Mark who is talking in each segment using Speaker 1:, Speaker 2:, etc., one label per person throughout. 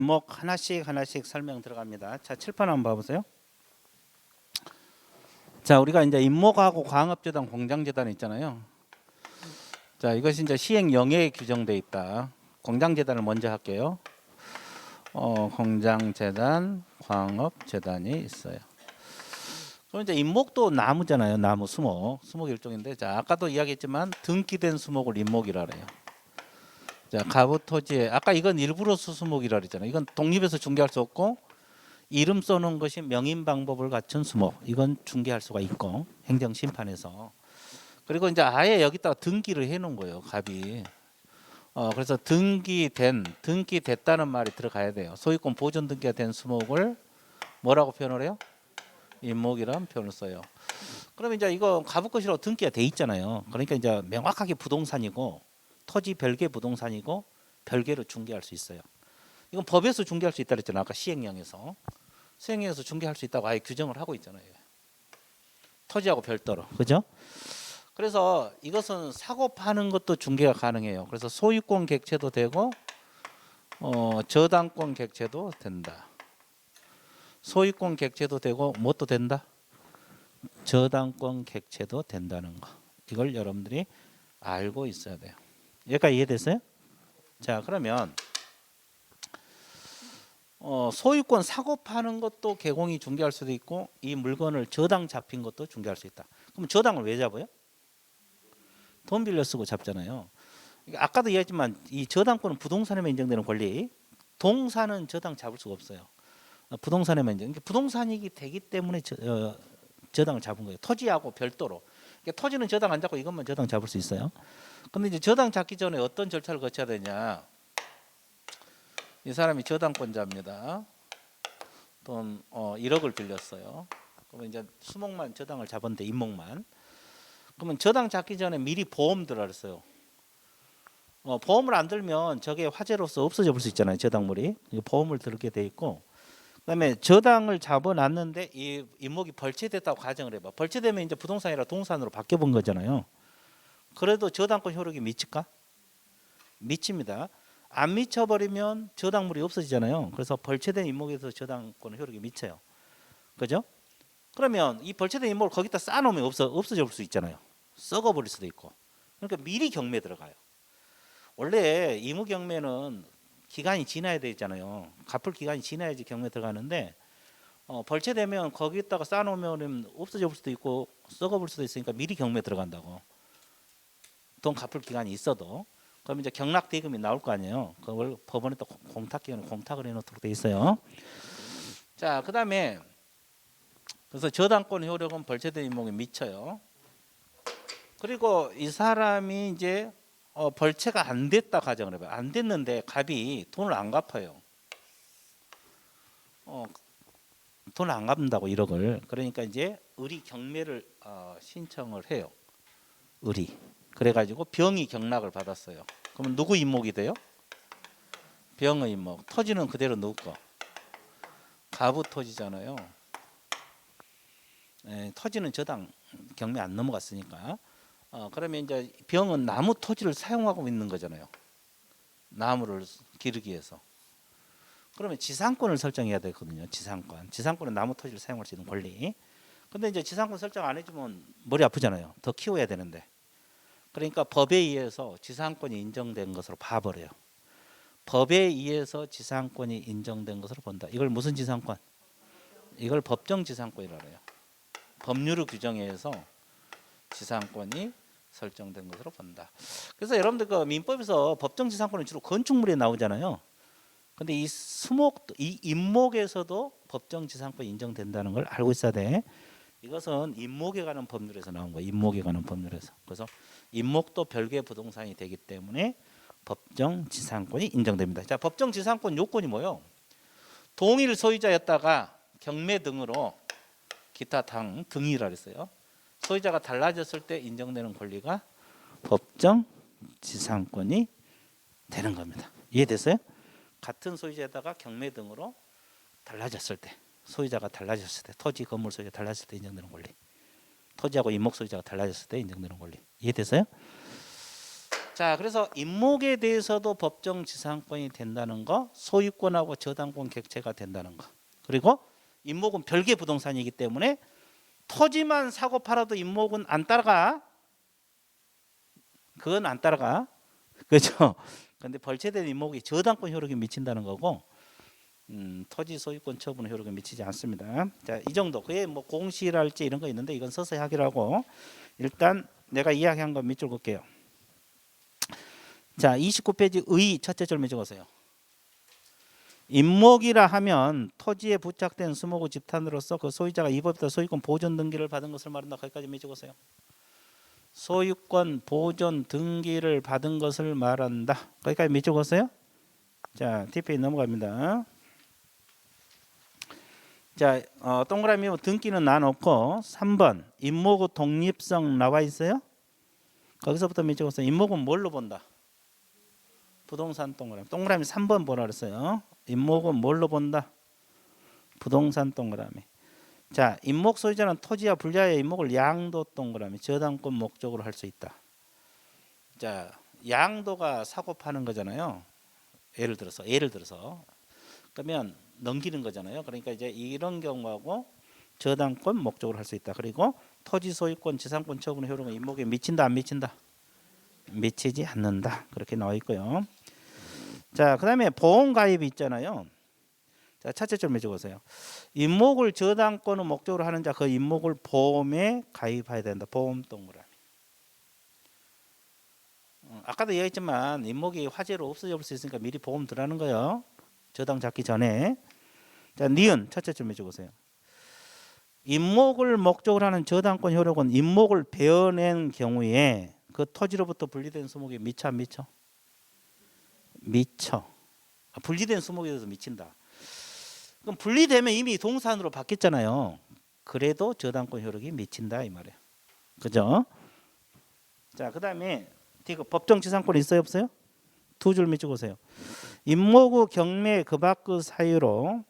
Speaker 1: 목 하나씩 하나씩 설명 들어갑니다. 자, 칠판 한번 봐보세요. 자, 우리가 이제 임목하고 광업재단, 공장재단 있잖아요. 자, 이것이 이제 시행 영예에 규정돼 있다. 공장재단을 먼저 할게요. 공장재단, 광업재단이 있어요. 그럼 이제 임목도 나무잖아요. 나무, 수목 일종인데, 자, 아까도 이야기했지만 등기된 수목을 임목이라 그래요. 자, 가부토지에 아까 이건 일부러 수수목이라 그랬잖아요. 이건 독립해서 중개할 수 없고 이름 써놓은 것이 명인 방법을 갖춘 수목. 이건 중개할 수가 있고 행정심판에서. 그리고 이제 아예 여기다가 등기를 해놓은 거예요. 갑이. 그래서 등기됐다는 말이 들어가야 돼요. 소유권 보존 등기가 된 수목을 뭐라고 표현을 해요? 임목이라는 표현을 써요. 그럼 이제 이거 가부것이라고 등기가 돼 있잖아요. 그러니까 이제 명확하게 부동산이고 토지 별개 부동산이고 별개로 중개할 수 있어요. 이건 법에서 중개할 수 있다 그랬잖아요. 아까 시행령에서 중개할 수 있다고 아예 규정을 하고 있잖아요. 토지하고 별도로. 그죠? 그래서 이것은 사고 파는 것도 중개가 가능해요. 그래서 소유권 객체도 되고 저당권 객체도 된다. 소유권 객체도 되고 뭣도 된다? 저당권 객체도 된다는 거. 이걸 여러분들이 알고 있어야 돼요. 여기까지 이해됐어요? 자, 그러면 소유권 사고 파는 것도 개공이 중개할 수도 있고 이 물건을 저당 잡힌 것도 중개할 수 있다. 그럼 저당을 왜 잡아요? 돈 빌려 쓰고 잡잖아요. 아까도 이야기했지만 이 저당권은 부동산에만 인정되는 권리. 동산은 저당 잡을 수가 없어요. 부동산에만 인정. 부동산이 되기 때문에 저당을 잡은 거예요. 토지하고 별도로. 그러니까 토지는 저당 안 잡고 이것만 저당 잡을 수 있어요. 근데 이제 저당 잡기 전에 어떤 절차를 거쳐야 되냐? 이 사람이 저당권자입니다. 돈 1억을 빌렸어요. 그러면 이제 수목만 저당을 잡았는데 임목만. 그러면 저당 잡기 전에 미리 보험 들어라 그랬어요. 보험을 안 들면 저게 화재로서 없어져 볼 수 있잖아요. 저당물이. 보험을 들게 돼 있고. 그다음에 저당을 잡아놨는데 이 임목이 벌채됐다고 가정을 해봐. 벌채되면 이제 부동산이 아니라 동산으로 바뀌어 본 거잖아요. 그래도 저당권 효력이 미칠까? 미칩니다. 안 미쳐버리면 저당물이 없어지잖아요. 그래서 벌채된 임목에서 저당권 효력이 미쳐요. 그죠? 그러면 이 벌채된 임목을 거기다 쌓아놓으면 없어져 볼 수 있잖아요. 썩어버릴 수도 있고. 그러니까 미리 경매 들어가요. 원래 임무 경매는 기간이 지나야 되잖아요. 갚을 기간이 지나야지 경매 들어가는데 벌채되면 거기다가 쌓아놓으면 없어져 볼 수도 있고 썩어볼 수도 있으니까 미리 경매 들어간다고. 돈 갚을 기간이 있어도. 그럼 이제 경락 대금이 나올 거 아니에요. 그걸 법원에 또 공탁을 해놓도록 돼 있어요. 자, 그다음에 그래서 저당권 효력은 벌채된 임목에 미쳐요. 그리고 이 사람이 이제 벌채가 안 됐다 가정을 해봐요. 안 됐는데 갑이 돈을 안 갚아요. 돈을 안 갚는다고 1억을. 그러니까 이제 의리 경매를 신청을 해요. 의리. 그래가지고 병이 경락을 받았어요. 그러면 누구 임목이 돼요? 병의 임목. 토지는 그대로 누구 거? 가부 토지잖아요. 토지는 저당 경매 안 넘어갔으니까. 그러면 이제 병은 나무 토지를 사용하고 있는 거잖아요. 나무를 기르기 위해서. 그러면 지상권을 설정해야 되거든요. 지상권은 나무 토지를 사용할 수 있는 권리. 근데 이제 지상권 설정 안 해주면 머리 아프잖아요. 더 키워야 되는데. 그러니까 법에 의해서 지상권이 인정된 것으로 봐버려요. 법에 의해서 지상권이 인정된 것으로 본다. 이걸 무슨 지상권? 이걸 법정 지상권이라고 해요. 법률의 규정에 의해서 지상권이 설정된 것으로 본다. 그래서 여러분들 그 민법에서 법정 지상권은 주로 건축물에 나오잖아요. 근데 이 임목에서도 법정 지상권이 인정된다는 걸 알고 있어야 돼. 이것은 임목에 관한 법률에서 나온 거예요. 임목에 관한 법률에서. 그래서 임목도 별개 부동산이 되기 때문에 법정 지상권이 인정됩니다. 자, 법정 지상권 요건이 뭐예요? 동일 소유자였다가 경매 등으로 기타 등이라 그랬어요. 소유자가 달라졌을 때 인정되는 권리가 법정 지상권이 되는 겁니다. 이해됐어요? 같은 소유자에다가 경매 등으로 달라졌을 때, 소유자가 달라졌을 때, 토지 건물 소유자 달라졌을 때 인정되는 권리. 토지하고 임목 소유자가 달라졌을 때 인정되는 권리. 이해됐어요? 자, 그래서 임목에 대해서도 법정 지상권이 된다는 거, 소유권하고 저당권 객체가 된다는 거. 그리고 임목은 별개 부동산이기 때문에 토지만 사고 팔아도 임목은 안 따라가. 그건 안 따라가. 그렇죠? 근데 벌채된 임목이 저당권 효력이 미친다는 거고, 토지 소유권 처분 효력이 미치지 않습니다. 자, 이 정도. 그게 뭐 공시랄지 이런 거 있는데 이건 서서히 하기로 하고, 일단 내가 이야기한 거 밑줄 긋게요. 자, 29페이지 의 첫째 줄 적으세요. 임목이라 하면 토지에 부착된 수목의 집탄으로서 그 소유자가 이 법에서 소유권 보존 등기를 받은 것을 말한다. 거기까지 적으세요. 소유권 보존 등기를 받은 것을 말한다. 거기까지 적으세요. 자, TP 넘어갑니다. 자, 동그라미 등기는 나놓고 3번 임목의 독립성 나와 있어요. 거기서부터 적으세요. 임목은 뭘로 본다? 부동산 동그라미. 동그라미 3번 보라 그랬어요. 임목은 뭘로 본다? 부동산 동그라미. 자, 임목 소유자는 토지와 분야의 임목을 양도 동그라미 저당권 목적으로 할 수 있다. 자, 양도가 사고 파는 거잖아요. 예를 들어서 그러면 넘기는 거잖아요. 그러니까 이제 이런 경우하고 저당권 목적으로 할 수 있다. 그리고 토지 소유권 지상권 처분 효력은 임목에 미친다 안 미친다? 미치지 않는다. 그렇게 나와 있고요. 자, 그다음에 보험 가입이 있잖아요. 자, 첫째 줄 적으세요. 임목을 저당권의 목적으로 하는 자 그 임목을 보험에 가입해야 된다. 보험 동그라미. 아까도 얘기했지만 임목이 화재로 없어져 볼 수 있으니까 미리 보험 들어가는 거예요. 저당 잡기 전에. 자, 니은 첫째 줄 적으세요. 임목을 목적으로 하는 저당권 효력은 임목을 베어낸 경우에 그 토지로부터 분리된 수목이 미쳐 안 미쳐? 미쳐. 분리된 수목에 대해서 미친다. 그럼 분리되면 이미 동산으로 바뀌었잖아요. 그래도 저당권 효력이 미친다 이 말이에요. 그죠? 자, 그다음에 법정 지상권 있어요 없어요? 두 줄 밑줄 그으세요. 임목의 경매 그 밖의 사유로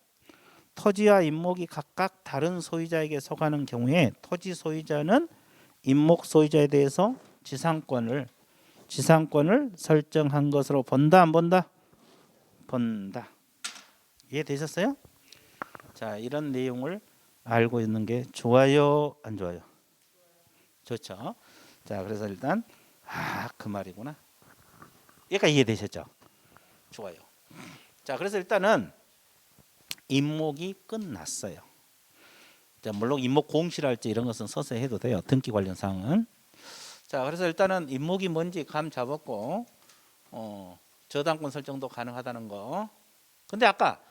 Speaker 1: 토지와 임목이 각각 다른 소유자에게 속하는 경우에 토지 소유자는 임목 소유자에 대해서 지상권을 설정한 것으로 본다 안 본다? 본다. 이해되셨어요? 자, 이런 내용을 알고 있는 게 좋아요 안 좋아요? 좋죠. 자, 그래서 일단 그 말이구나. 여기까지 이해되셨죠? 좋아요. 자, 그래서 일단은 임목이 끝났어요. 자, 물론 임목 공시랄지 이런 것은 서서히 해도 돼요. 등기 관련 사항은. 자, 그래서 일단은 임목이 뭔지 감 잡았고 저당권 설정도 가능하다는 거. 근데 아까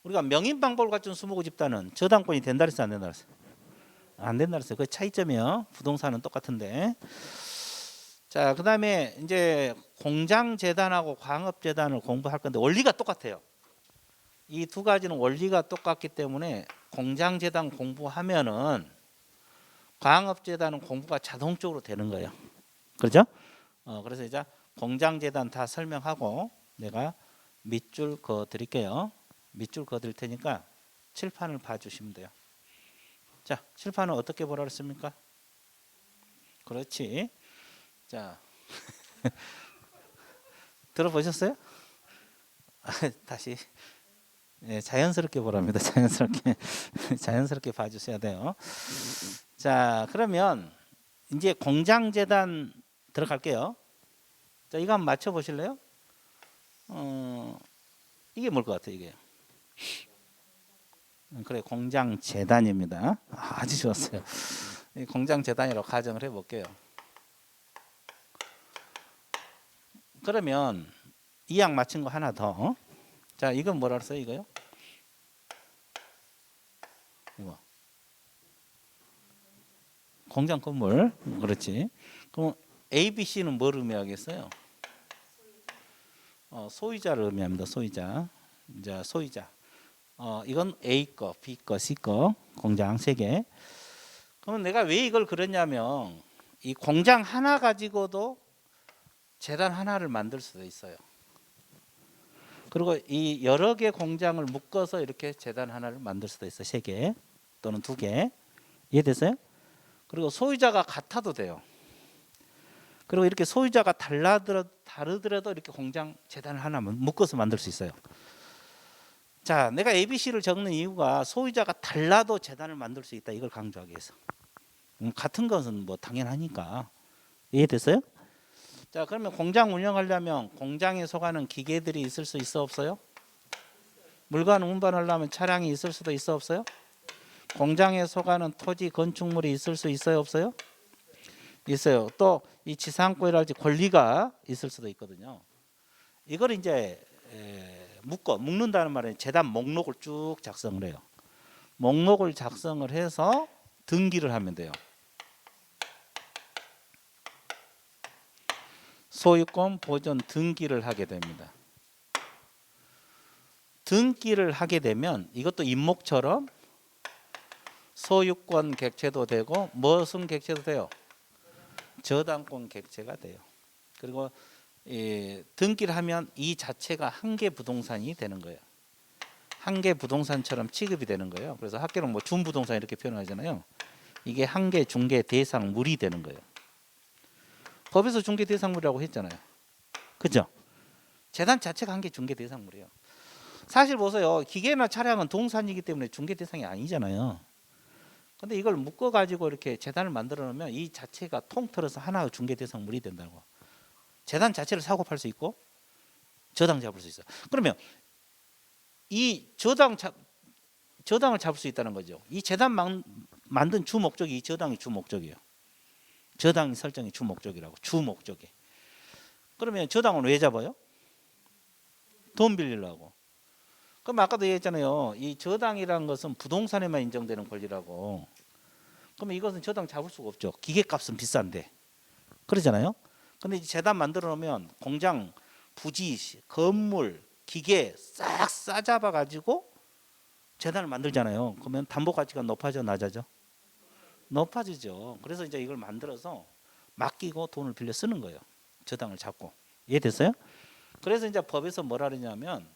Speaker 1: 우리가 명인 방법을 갖춘 수목의 집단은 저당권이 된다 그랬어요, 안 된다 그랬어요? 안 된다 그랬어요. 그 차이점이요. 부동산은 똑같은데. 자, 그다음에 이제 공장재단하고 광업재단을 공부할 건데 원리가 똑같아요. 이 두 가지는 원리가 똑같기 때문에 공장재단 공부하면은 광업재단은 공부가 자동적으로 되는 거예요. 그렇죠? 그래서 이제 공장재단 다 설명하고 내가 밑줄 그어 드릴게요. 밑줄 그어 드릴 테니까 칠판을 봐주시면 돼요. 자, 칠판은 어떻게 보라 그랬습니까? 그렇지. 자, 들어보셨어요? 다시 자연스럽게 보랍니다. 자연스럽게 봐주셔야 돼요. 자, 그러면 이제 공장재단 들어갈게요. 자, 이거 한번 맞춰 보실래요? 이게 뭘 것 같아요, 이게? 그래, 공장재단입니다. 아주 좋았어요. 공장재단이라고 가정을 해볼게요. 그러면 이약 맞춘 거 하나 더. 자, 이건 뭐라 그랬어요, 이거요? 이거. 공장 건물. 그렇지. 그럼 A, B, C는 뭘 의미하겠어요? 소유자를 의미합니다. 소유자. 이제 소유자. 이건 A 거, B 거, C 거 공장 3개. 그러면 내가 왜 이걸 그렸냐면 이 공장 하나 가지고도 재단 하나를 만들 수도 있어요. 그리고 이 여러 개 공장을 묶어서 이렇게 재단 하나를 만들 수도 있어요. 3개 또는 2개. 이해됐어요? 그리고 소유자가 같아도 돼요. 그리고 이렇게 소유자가 다르더라도 이렇게 공장 재단을 하나 묶어서 만들 수 있어요. 자, 내가 ABC를 적는 이유가 소유자가 달라도 재단을 만들 수 있다, 이걸 강조하기 위해서. 같은 것은 뭐 당연하니까. 이해됐어요? 자, 그러면 공장 운영하려면 공장에 속하는 기계들이 있을 수 있어 없어요? 물건 운반하려면 차량이 있을 수도 있어 없어요? 공장에 속하는 토지 건축물이 있을 수 있어요 없어요? 있어요. 또 이 지상권이랄지 권리가 있을 수도 있거든요. 이걸 이제 묶는다는 말은 재단 목록을 쭉 작성을 해요. 목록을 작성을 해서 등기를 하면 돼요. 소유권 보존 등기를 하게 됩니다. 등기를 하게 되면 이것도 임목처럼 소유권 객체도 되고 무슨 객체도 돼요? 저당권 객체가 돼요. 그리고 등기를 하면 이 자체가 한계 부동산이 되는 거예요. 한계 부동산처럼 취급이 되는 거예요. 그래서 학계는 뭐 준부동산 이렇게 표현하잖아요. 이게 한계 중개 대상물이 되는 거예요. 법에서 중개 대상물이라고 했잖아요. 그죠? 재단 자체가 한계 중개 대상물이에요. 사실 보세요. 기계나 차량은 동산이기 때문에 중개 대상이 아니잖아요. 근데 이걸 묶어 가지고 이렇게 재단을 만들어 놓으면 이 자체가 통틀어서 하나의 중개 대상물이 된다고. 재단 자체를 사고 팔 수 있고 저당 잡을 수 있어요. 그러면 이 저당을 잡을 수 있다는 거죠. 이 재단 만든 주 목적이 이 저당이 주 목적이에요. 저당 설정이 주 목적이라고. 주 목적이. 그러면 저당은 왜 잡아요? 돈 빌리려고. 그럼 아까도 얘기했잖아요. 이 저당이라는 것은 부동산에만 인정되는 권리라고. 그러면 이것은 저당 잡을 수가 없죠. 기계값은 비싼데. 그러잖아요. 근데 재단 만들어 놓으면 공장, 부지, 건물, 기계 싹 싸잡아 가지고 재단을 만들잖아요. 그러면 담보 가치가 높아져 낮아져? 높아지죠. 그래서 이제 이걸 만들어서 맡기고 돈을 빌려 쓰는 거예요. 저당을 잡고. 이해됐어요? 그래서 이제 법에서 뭐라 그러냐면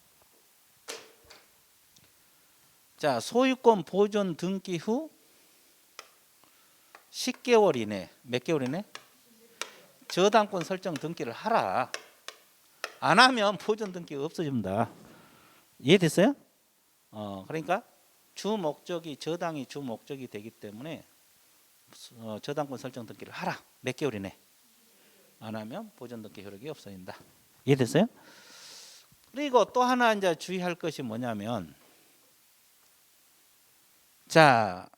Speaker 1: 자, 소유권 보존 등기 후 10개월 이내, 몇 개월 이내? 저당권 설정 등기를 하라. 안 하면 보존 등기가 없어집니다. 이해됐어요? 그러니까 주 목적이 저당이 주 목적이 되기 때문에 저당권 설정 등기를 하라. 몇 개월 이내. 안 하면 보존 등기 효력이 없어진다. 이해됐어요? 그리고 또 하나 이제 주의할 것이 뭐냐면 자,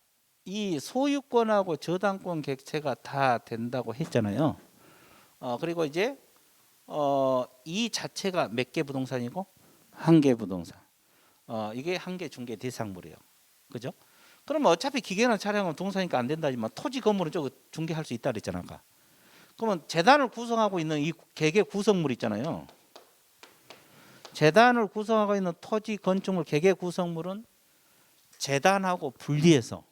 Speaker 1: 이 소유권하고 저당권 객체가 다 된다고 했잖아요. 그리고 이제 이 자체가 몇 개 부동산이고 한 개 부동산. 이게 한계 중개 대상물이에요. 그죠? 그러면 어차피 기계나 차량은 동산이니까 안 된다지만 토지 건물은 저거 중개할 수 있다 그랬잖아. 아까. 그러면 재단을 구성하고 있는 이 개개 구성물 있잖아요. 재단을 구성하고 있는 토지 건축물 개개 구성물은 재단하고 분리해서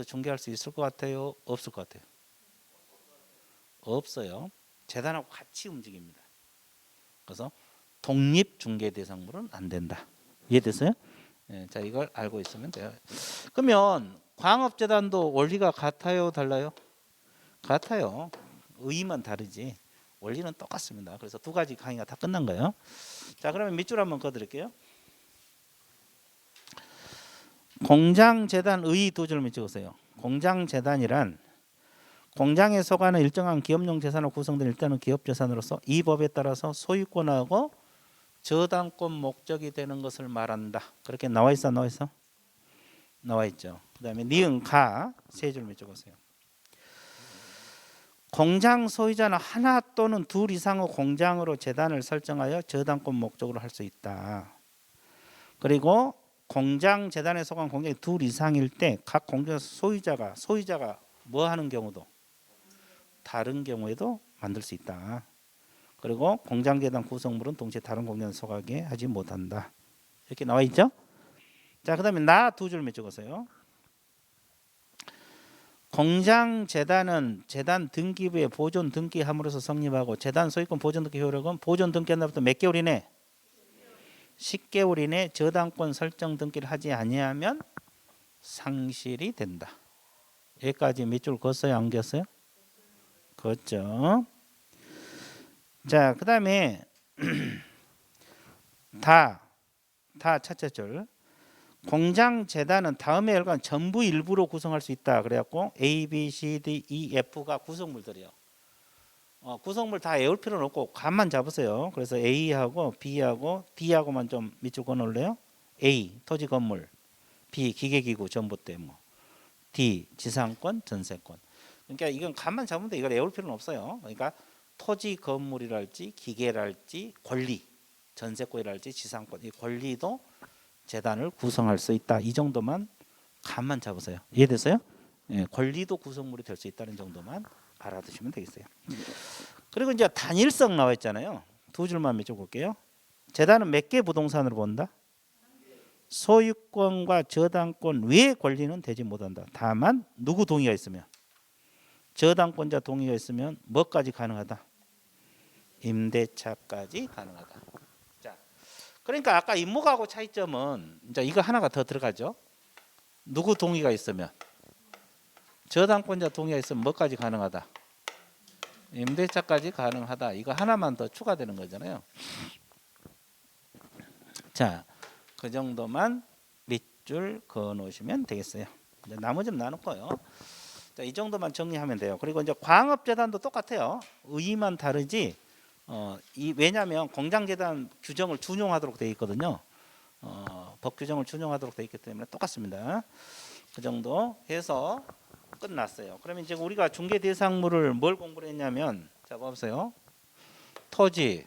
Speaker 1: 중개할 수 있을 것 같아요? 없을 것 같아요? 없어요. 재단하고 같이 움직입니다. 그래서 독립 중개 대상물은 안 된다. 이해됐어요? 자, 이걸 알고 있으면 돼요. 그러면 광업재단도 원리가 같아요, 달라요? 같아요. 의의만 다르지 원리는 똑같습니다. 그래서 두 가지 강의가 다 끝난 거예요. 자, 그러면 밑줄 한번 그어드릴게요. 공장재단 의의 두 줄만 찍으세요. 공장재단이란 공장에 속하는 일정한 기업용 재산으로 구성된 일단은 기업재산으로서 이 법에 따라서 소유권하고 저당권 목적이 되는 것을 말한다. 그렇게 나와 있어, 나와 있어? 나와 있죠. 그다음에 니은 가 세 줄만 찍으세요. 공장 소유자는 하나 또는 둘 이상의 공장으로 재단을 설정하여 저당권 목적으로 할 수 있다. 그리고 공장 재단에 속한 공장이 둘 이상일 때 각 공장 소유자가 뭐 하는 경우도 다른 경우에도 만들 수 있다. 그리고 공장 재단 구성물은 동시에 다른 공장에 속하게 하지 못한다. 이렇게 나와 있죠? 자, 그다음에 나 두 줄만 적으세요. 공장 재단은 재단 등기부에 보존 등기함으로써 성립하고 재단 소유권 보존 등기 효력은 보존 등기한 날부터 몇 개월 이내? 10개월 이내 저당권 설정 등기를 하지 아니하면 상실이 된다. 여기까지 밑줄 그었어요? 안 그었어요? 그렇죠. 자, 그다음에 다 첫째 줄. 공장 재단은 다음의 혈관 전부 일부로 구성할 수 있다. 그래갖고 A, B, C, D, E, F가 구성물들이요. 구성물 다 외울 필요는 없고 감만 잡으세요. 그래서 A하고 B하고 D하고만 좀 밑줄 그어놓을래요? A 토지 건물, B 기계기구 전봇대 뭐, D 지상권 전세권. 그러니까 이건 감만 잡으면 돼. 이걸 외울 필요는 없어요. 그러니까 토지 건물이랄지 기계랄지 권리, 전세권이랄지 지상권 이 권리도 재단을 구성할 수 있다. 이 정도만 감만 잡으세요. 이해됐어요? 예, 권리도 구성물이 될 수 있다는 정도만 알아두시면 되겠어요. 그리고 이제 단일성 나와 있잖아요. 두 줄만 맺어볼게요. 재단은 몇 개 부동산으로 본다? 소유권과 저당권 외의 권리는 되지 못한다. 다만 누구 동의가 있으면, 저당권자 동의가 있으면 뭐까지 가능하다? 임대차까지 가능하다. 자, 그러니까 아까 임목하고 차이점은 이제 이거 하나가 더 들어가죠. 누구 동의가 있으면, 저당권자 동의가 있으면 뭐까지 가능하다? 임대차까지 가능하다. 이거 하나만 더 추가되는 거잖아요. 자, 그 정도만 밑줄 그어 놓으시면 되겠어요. 이제 나머지는 나눌거요. 자, 이 정도만 정리하면 돼요. 그리고 이제 광업재단도 똑같아요. 의의만 다르지. 왜냐하면 공장재단 규정을 준용하도록 되어 있거든요. 법 규정을 준용하도록 되어 있기 때문에 똑같습니다. 그 정도 해서 끝났어요. 그러면 이제 우리가 중개 대상물을 뭘 공부를 했냐면, 자 보세요. 토지,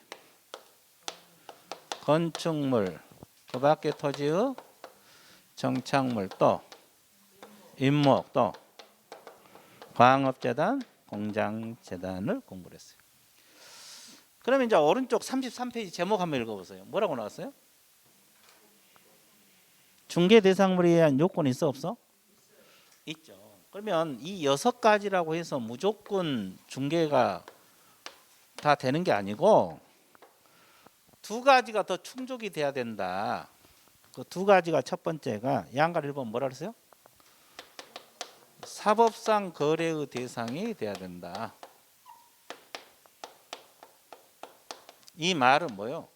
Speaker 1: 건축물, 그 밖에 토지의 정착물, 또 임목, 또 광업재단, 공장재단을 공부를 했어요. 그러면 이제 오른쪽 33페이지 제목 한번 읽어보세요. 뭐라고 나왔어요? 중개 대상물에 의한 요건이 있어 없어? 있죠. 그러면 이 6가지라고 해서 무조건 중개가 다 되는 게 아니고 2가지가 더 충족이 돼야 된다. 그 2가지가 첫 번째가 양가를 1번 뭐라 그랬어요? 사법상 거래의 대상이 돼야 된다. 이 말은 뭐요?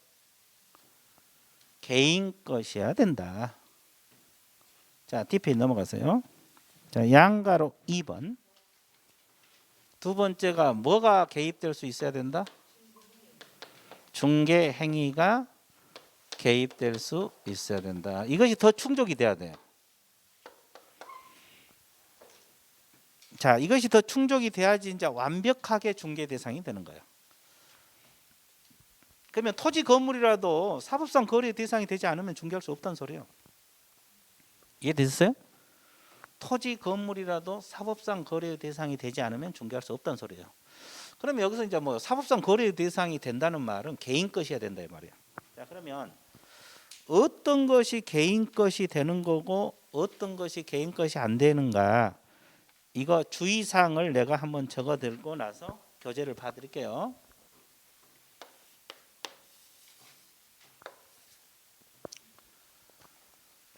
Speaker 1: 개인 것이어야 된다. 자, 뒷페이지 넘어가세요. 자, 양가로 2번. 두 번째가 뭐가 개입될 수 있어야 된다? 중개 행위가 개입될 수 있어야 된다. 이것이 더 충족이 돼야 돼요. 자, 이것이 더 충족이 돼야지 이제 완벽하게 중개 대상이 되는 거예요. 그러면 토지 건물이라도 사법상 거래 대상이 되지 않으면 중개할 수 없다는 소리예요. 이해되셨어요? 토지 건물이라도 사법상 거래 대상이 되지 않으면 중개할 수 없다는 소리예요. 그러면 여기서 이제 뭐 사법상 거래 대상이 된다는 말은 개인 것이어야 된다 이 말이에요. 자, 그러면 어떤 것이 개인 것이 되는 거고 어떤 것이 개인 것이 안 되는가, 이거 주의사항을 내가 한번 적어 들고 나서 교재를 봐드릴게요.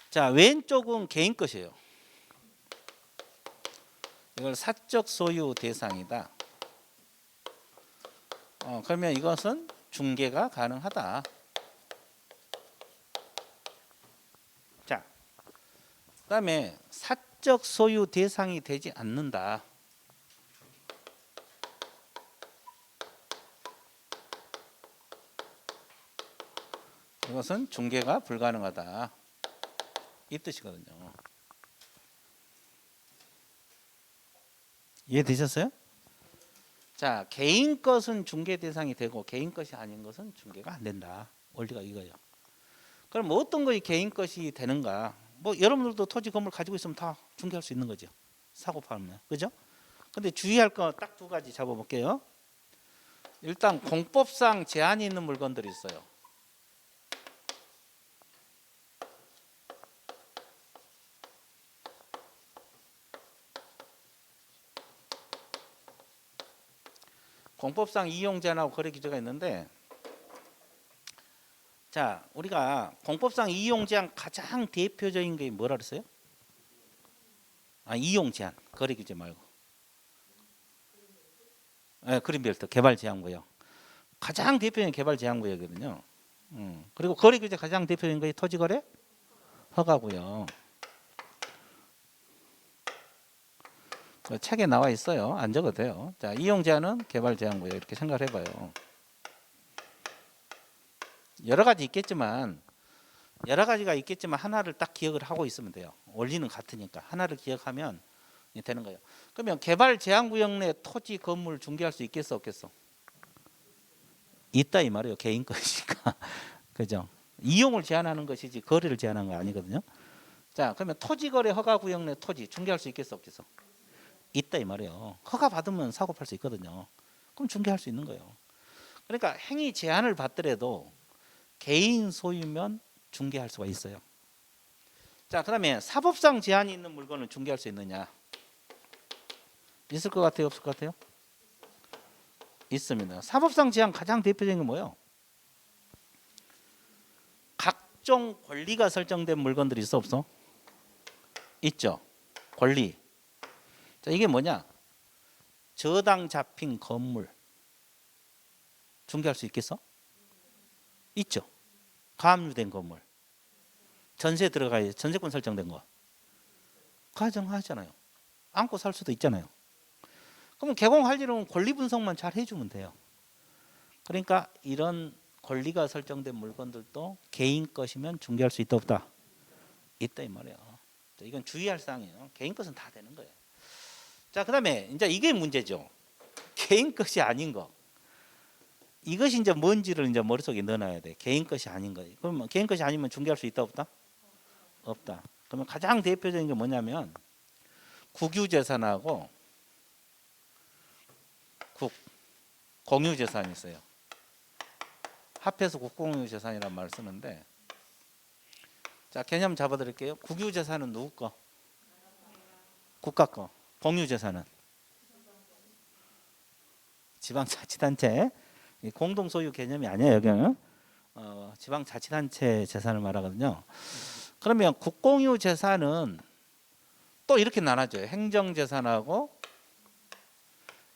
Speaker 1: 자, 왼쪽은 개인 것이에요. 이걸 사적 소유 대상이다. 그러면 이것은 중개가 가능하다. 자, 그다음에 사적 소유 대상이 되지 않는다. 이것은 중개가 불가능하다. 이 뜻이거든요. 이해되셨어요? 자, 개인 것은 중개 대상이 되고 개인 것이 아닌 것은 중개가 안 된다. 원리가 이거예요. 그럼 어떤 것이 개인 것이 되는가? 뭐 여러분들도 토지 건물 가지고 있으면 다 중개할 수 있는 거죠. 사고 팔면. 그죠? 근데 주의할 거 딱 2가지 잡아볼게요. 일단 공법상 제한이 있는 물건들이 있어요. 공법상 이용 제한하고 거래 규제가 있는데, 자, 우리가 공법상 이용 제한 가장 대표적인 게 뭐라 그랬어요? 이용 제한, 거래 규제 말고. 예, 그린벨트 개발 제한 구역. 가장 대표적인 개발 제한 구역이거든요. 그리고 거래 규제 가장 대표적인 게 토지 거래 허가 구역. 책에 나와 있어요. 안 적어도 돼요. 자, 이용 제한은 개발 제한 구역 이렇게 생각을 해봐요. 여러 가지 있겠지만 하나를 딱 기억을 하고 있으면 돼요. 원리는 같으니까 하나를 기억하면 되는 거예요. 그러면 개발 제한 구역 내 토지 건물 중개할 수 있겠어 없겠어? 있다 이 말이에요. 개인 것이니까. 그죠? 이용을 제한하는 것이지 거래를 제한하는 거 아니거든요. 자, 그러면 토지 거래 허가 구역 내 토지 중개할 수 있겠어 없겠어? 있다 이 말이에요. 허가 받으면 사고 팔 수 있거든요. 그럼 중개할 수 있는 거예요. 그러니까 행위 제한을 받더라도 개인 소유면 중개할 수가 있어요. 자, 그다음에 사법상 제한이 있는 물건을 중개할 수 있느냐? 있을 것 같아요, 없을 것 같아요? 있습니다. 사법상 제한 가장 대표적인 게 뭐예요? 각종 권리가 설정된 물건들이 있어 없어? 있죠. 권리. 자, 이게 뭐냐? 저당 잡힌 건물 중개할 수 있겠어? 있죠. 가압류된 건물. 전세 들어가야 전세권 설정된 거. 가정하잖아요. 안고 살 수도 있잖아요. 그럼 개공하려면 권리 분석만 잘 해주면 돼요. 그러니까 이런 권리가 설정된 물건들도 개인 것이면 중개할 수 있다 없다? 있다 이 말이에요. 이건 주의할 사항이에요. 개인 것은 다 되는 거예요. 자, 그다음에 이제 이게 문제죠. 개인 것이 아닌 거. 이것이 이제 뭔지를 이제 머릿속에 넣어놔야 돼. 개인 것이 아닌 거. 그러면 개인 것이 아니면 중개할 수 있다 없다? 없다. 그러면 가장 대표적인 게 뭐냐면 국유재산하고 공유재산이 있어요. 합해서 국공유재산이라는 말을 쓰는데, 자, 개념 잡아드릴게요. 국유재산은 누구 거? 국가 거. 공유재산은 지방자치단체. 공동소유 개념이 아니에요. 여기는 지방자치단체 재산을 말하거든요. 그러면 국공유재산은 또 이렇게 나눠져요. 행정재산하고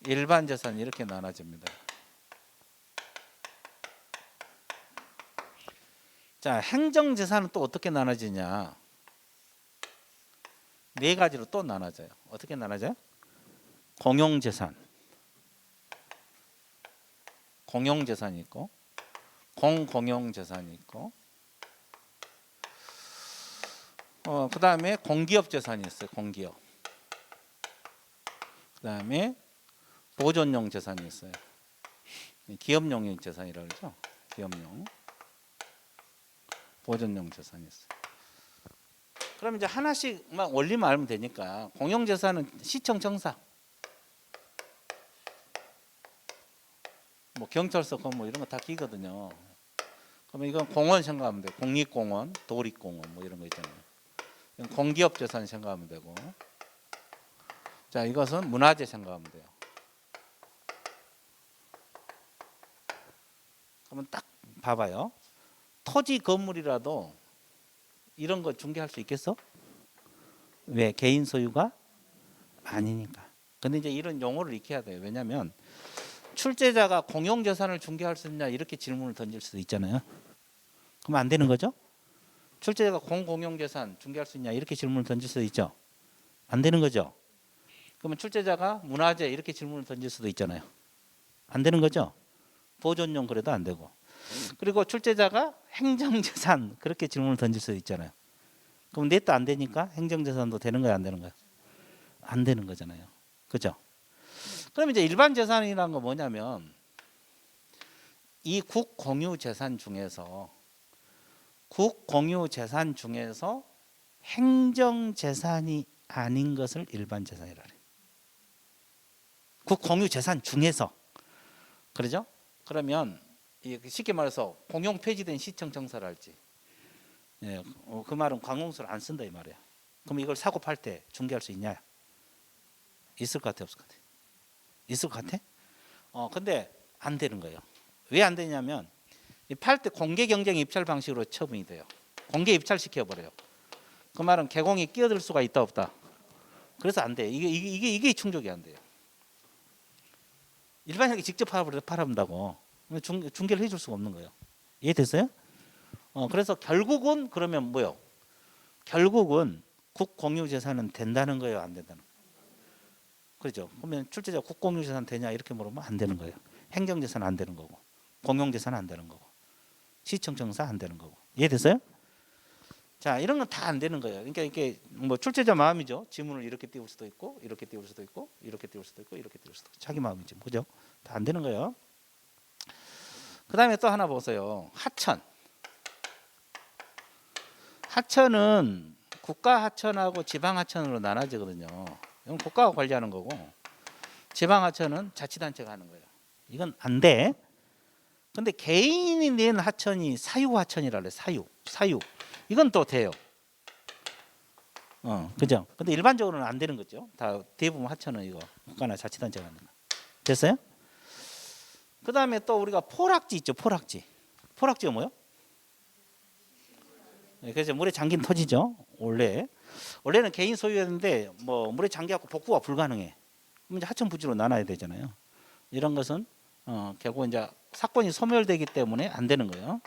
Speaker 1: 일반재산 이렇게 나눠집니다. 자, 행정재산은 또 어떻게 나눠지냐? 네 가지로 또 나눠져요. 어떻게 나눠져요? 공용재산, 공용재산이 있고, 공공용재산이 있고, 그 다음에 공기업재산이 있어요. 공기업. 그 다음에 보존용 재산이 있어요. 기업용 재산이라고 그러죠. 기업용. 보존용 재산이 있어요. 그럼 이제 하나씩만 원리만 알면 되니까 공용재산은 시청 정사, 뭐 경찰서 뭐 이런 거 다 끼거든요. 그러면 이건 공원 생각하면 돼요. 국립공원, 도립공원 뭐 이런 거 있잖아요. 공기업 재산 생각하면 되고, 자, 이것은 문화재 생각하면 돼요. 그러면 딱 봐봐요. 토지 건물이라도 이런 거 중개할 수 있겠어? 왜? 개인 소유가 아니니까. 근데 이제 이런 용어를 익혀야 돼요. 왜냐하면 출제자가 공용재산을 중개할 수 있냐 이렇게 질문을 던질 수도 있잖아요. 그럼 안 되는 거죠? 출제자가 공공용재산 중개할 수 있냐 이렇게 질문을 던질 수도 있죠. 안 되는 거죠. 그러면 출제자가 문화재 이렇게 질문을 던질 수도 있잖아요. 안 되는 거죠. 보존용 그래도 안 되고. 그리고 출제자가 행정재산 그렇게 질문을 던질 수도 있잖아요. 그럼 넷도 안 되니까 행정재산도 되는 거야 안 되는 거야? 안 되는 거잖아요. 그죠? 그럼 이제 일반 재산이라는 거 뭐냐면 이 국공유 재산 중에서 행정재산이 아닌 것을 일반 재산이라 그래요. 국공유 재산 중에서. 그러죠? 그러면 쉽게 말해서 공용 폐지된 시청 정사를 할지, 예, 그 말은 관공서를 안 쓴다 이 말이야. 그럼 이걸 사고 팔 때 중개할 수 있냐? 있을 것 같아 없을 것 같아? 있을 것 같아? 근데 안 되는 거예요. 왜 안 되냐면 팔 때 공개 경쟁 입찰 방식으로 처분이 돼요. 공개 입찰 시켜버려요. 그 말은 개공이 끼어들 수가 있다 없다. 그래서 안 돼. 이게 충족이 안 돼요. 일반인에게 직접 팔아본다고 중개를 해줄 수가 없는 거예요. 이해됐어요? 그래서 결국은 그러면 뭐요? 결국은 국공유재산은 된다는 거예요, 안 된다는 거예요? 그렇죠? 그러면 출제자 국공유재산 되냐 이렇게 물으면 안 되는 거예요. 행정재산 안 되는 거고, 공용재산 안 되는 거고, 시청청사 안 되는 거고. 이해됐어요? 자, 이런 건 다 안 되는 거예요. 그러니까 이게 뭐 출제자 마음이죠. 지문을 이렇게 띄울 수도 있고, 이렇게 띄울 수도 있고, 이렇게 띄울 수도 있고, 이렇게 띄울 수도 있고, 자기 마음이지, 그죠? 다 안 되는 거예요. 그 다음에 또 하나 보세요. 하천. 하천은 국가 하천하고 지방 하천으로 나눠지거든요. 이건 국가가 관리하는 거고, 지방 하천은 자치단체가 하는 거예요. 이건 안 돼. 근데 개인이 낸 하천이 사유 하천이라 그래. 사유. 이건 또 돼요. 그죠? 근데 일반적으로는 안 되는 거죠. 다 대부분 하천은 이거 국가나 자치단체가 하는 거. 됐어요? 그 다음에 또 우리가 포락지 있죠. 포락지가 뭐요? 그래서 물에 잠긴 토지죠. 원래는 개인 소유였는데 뭐 물에 잠겨갖고 복구가 불가능해. 그럼 이제 하천 부지로 나눠야 되잖아요. 이런 것은 결국 이제 사건이 소멸되기 때문에 안 되는 거예요.